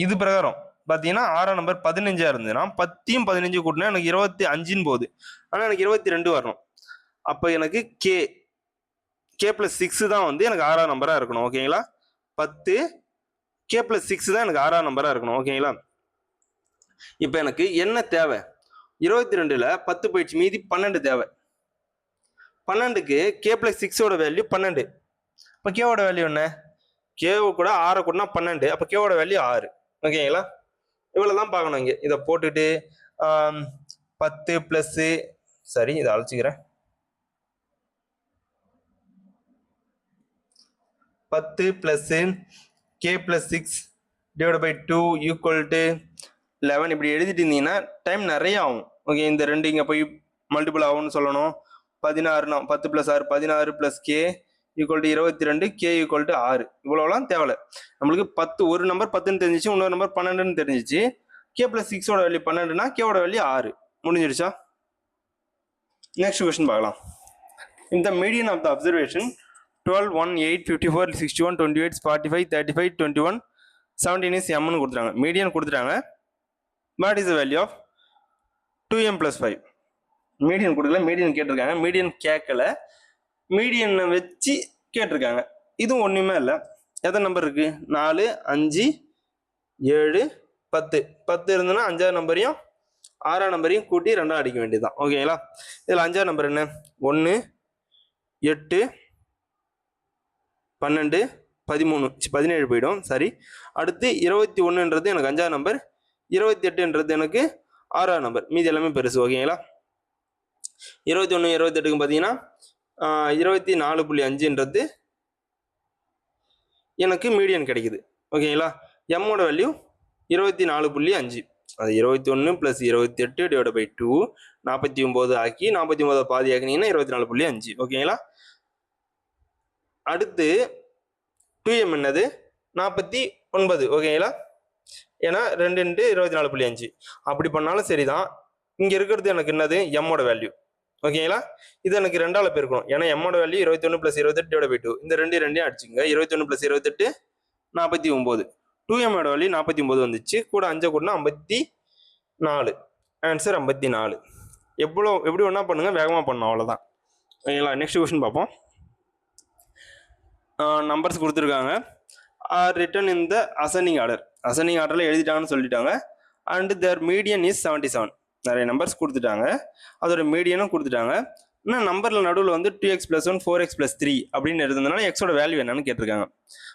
இது பிரகாரம் பார்த்தீங்கன்னா 6ஆம் நம்பர் 15ஆ இருந்ததுன்னா 10யும் 15 கூட்டினா எனக்கு 25ன்னு போகுது. ஆனால் எனக்கு 22 வரணும். அப்போ எனக்கு கே + 6 தான் வந்து எனக்கு 6ஆம் நம்பராக இருக்கணும். ஓகேங்களா? 10 கே + 6 தான் எனக்கு 6ஆம் நம்பராக இருக்கணும். ஓகேங்களா? இப்போ எனக்கு என்ன தேவை? 22ல் 10 போயிடுச்சு, மீதி 12 தேவை. 12க்கு கே + 6ஓட வேல்யூ 12. இப்போ கேவோட வேல்யூ என்ன? கேவு கூட 6 கூட்டினா 12. அப்போ கேவோட வேல்யூ 6. ஓகேங்களா? இவ்வளோதான் பார்க்கணும். இங்கே இதை போட்டுட்டு 10 ப்ளஸ், சரி இதை அழைச்சிக்கிறேன், 10 + k + 6 divided by 2 = 11 இப்படி எழுதிட்டு இருந்தீங்கன்னா டைம் நிறைய ஆகும். ஓகே, இந்த ரெண்டு இங்கே போய் மல்டிபிள் ஆகும்னு சொல்லணும். 16 10 + 6 16 + k equal to 22 k equal to 6 இவ்வளோலாம் தேவை. நம்மளுக்கு 10 ஒரு நம்பர் 10ன்னு தெரிஞ்சிச்சு, இன்னொரு நம்பர் 12ன்னு தெரிஞ்சிச்சு. k + 6ஓட வேல்யூ 12னா k ஓட வேல்யூ 6 முடிஞ்சிருச்சா? நெக்ஸ்ட் கொஸ்டின் பார்க்கலாம். இந்த median of the observation 12 1 8 54 61 28 45 35 21 17 is mனு கொடுத்துட்டாங்க. மீடியன் கொடுத்துட்டாங்க. What is the value of 2m + 5? Median கொடுக்கல, மீடியன் கேட்டிருக்காங்க. மீடியன் கேட்கல, மீடியனை வச்சு கேட்டிருக்காங்க. இதுவும் ஒன்றுமே இல்லை. எத்தனை நம்பர் இருக்கு? 4 5 7 10 10 இருந்ததுன்னா 5ஆவது நம்பரையும் 6ஆவது நம்பரையும் கூட்டி 2ஆக அடிக்க வேண்டியதுதான். ஓகேங்களா? இதில் 5ஆவது நம்பர் என்ன? 1 8 12 13 17 போயிடும். சரி, அடுத்து 21ன்றது எனக்கு 5ஆவது நம்பர், 28ன்றது எனக்கு 6ஆவது நம்பர். மீதி எல்லாமே பெருசு. ஓகேங்களா? 21 28க்கு பார்த்தீங்கன்னா 24.5ன்றது எனக்கு மீடியன் கிடைக்குது. ஓகேங்களா? எம்மோட வேல்யூ 24.5. அது 21 + 28 / 2 49 ஆக்கி 49 பாதி ஆக்கினீங்கன்னா 24.5. ஓகேங்களா? அடுத்து 2m என்னது? 49. ஓகேங்களா? ஏன்னா 2 × 24.5 அப்படி பண்ணாலும் சரிதான். இங்கே இருக்கிறது எனக்கு என்னது? எம்மோட வேல்யூ. ஓகேங்களா? இது எனக்கு 2ஆல பெருக்கணும். ஏன்னா எம்மோட வேல்யூ 21 + 28 / 2. இந்த ரெண்டையும் அடிச்சுங்க. 21 + 28 49. 2m ஓட வேல்யூ 49 வந்துச்சு. கூட 5 கூட்டினா 54. ஆன்சர் 54. எப்படி ஒன்றா பண்ணுங்க, வேகமாக பண்ணணும், அவ்வளோதான். ஓகேங்களா? நெக்ஸ்ட் கொஸ்டின் பார்ப்போம். நம்பர்ஸ் கொடுத்துருக்காங்க. Are written in the ascending order. Ascending ஆர்டரில் எழுதிட்டாங்கன்னு சொல்லிட்டாங்க. And their median is 77. நிறைய நம்பர்ஸ் கொடுத்துட்டாங்க, அதோட மீடியனும் கொடுத்துட்டாங்க. ஆனால் நம்பரில் நடுவில் வந்து 2x + 1 4x + 3 அப்படின்னு இருந்ததுனால எக்ஸோட வேல்யூ என்னன்னு கேட்டிருக்காங்க.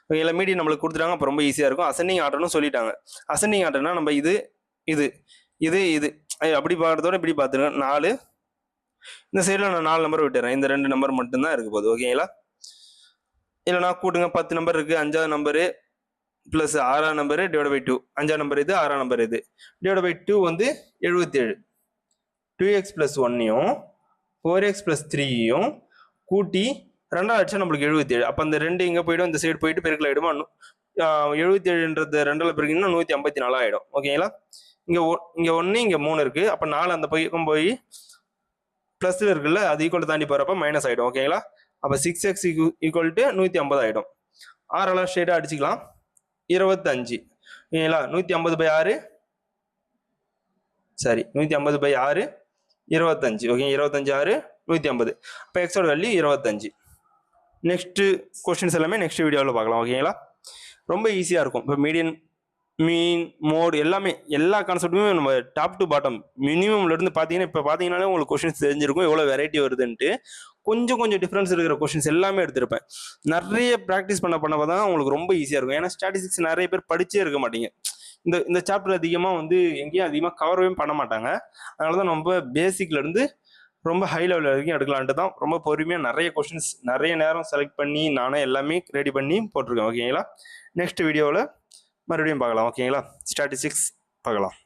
ஓகேங்களா? மீடியன் நம்மளுக்கு கொடுத்துட்டாங்க, அப்போ ரொம்ப ஈஸியாக இருக்கும். அசெண்டிங் ஆர்டர்னு சொல்லிட்டாங்க. அசெண்டிங் ஆர்டர்னா நம்ம இது இது இது இது அப்படி பார்க்கறதோட இப்படி பார்த்துருங்க. 4 இந்த சைடில் நான் 4 நம்பர் விட்டுறேன். இந்த 2 நம்பர் மட்டும்தான் இருக்க போகுது. ஓகேங்களா? இல்லைனா கூட்டுங்க. 10 நம்பர் இருக்குது. 5ஆவது நம்பரு ப்ளஸ் 6ஆவது நம்பரு / 2. 5ஆவது நம்பர் இது, 6ஆவது நம்பர் இது / 2 வந்து 77. 2x + 1யும் 4x + 3யும் கூட்டி 2ஆவது அடிச்சா நம்மளுக்கு 77. அப்போ அந்த 2 இங்கே போய்டும், இந்த சைடு போயிட்டு பெருக்கல் ஆகிடுமா? 77ன்றது 2ஆல் பெருக்கிங்கன்னா 154 ஆகிடும். ஓகேங்களா? இங்கே 1 இங்கே 3 இருக்குது. அப்போ 4 அந்த பக்கம் போய் ப்ளஸில் இருக்குல்ல, அது ஈக்குவல் தாண்டி போகிறப்ப மைனஸ் ஆகிடும். ஓகேங்களா? அப்போ 6x ஈக்குவல் டு 150 ஆகிடும். 6ஆல் ஸ்ட்ரெயிட்டாக அடிச்சுக்கலாம். 25. ஓகேங்களா? 150/6 சரி, 150/6 25. ஓகே, 25 6 150. அப்போ எக்ஸோட வேல்யூ 25. நெக்ஸ்ட்டு கொஸ்டின்ஸ் எல்லாமே நெக்ஸ்ட் வீடியோவில் பார்க்கலாம். ஓகேங்களா? ரொம்ப ஈஸியாக இருக்கும். இப்போ மீடியன், மீன், மோடு எல்லாமே எல்லா கான்செப்ட்டுமே நம்ம டாப் டு பாட்டம் மினிமம்லேருந்து பார்த்தீங்கன்னா இப்போ பார்த்தீங்கன்னாலே உங்களுக்கு கொஸ்டின்ஸ் தெரிஞ்சிருக்கும் எவ்வளோ வெரைட்டி வருதுன்ட்டு. கொஞ்சம் டிஃப்ரென்ஸ் இருக்கிற கொஸ்டின்ஸ் எல்லாமே எடுத்திருப்பேன். நிறைய ப்ராக்டிஸ் பண்ண தான் உங்களுக்கு ரொம்ப ஈஸியாக இருக்கும். ஏன்னா ஸ்டாட்டிஸ்டிக்ஸ் நிறைய பேர் படிச்சே இருக்க மாட்டீங்க. இந்த சாப்டர் அதிகமாக வந்து எங்கேயும் அதிகமாக கவரவே பண்ண மாட்டாங்க. அதனால தான் ரொம்ப பேசிக்லேருந்து ரொம்ப ஹை லெவல் வரைக்கும் எடுக்கலான்ட்டு தான் ரொம்ப பொறுமையாக நிறைய கொஸ்டின்ஸ் நிறைய நேரம் செலக்ட் பண்ணி நானே எல்லாமே ரெடி பண்ணி போட்டிருக்கேன். ஓகேங்களா? நெக்ஸ்ட் வீடியோவில் மறுபடியும் பார்க்கலாம். ஓகேங்களா? ஸ்டாட்டிஸ்டிக்ஸ் பார்க்கலாம்.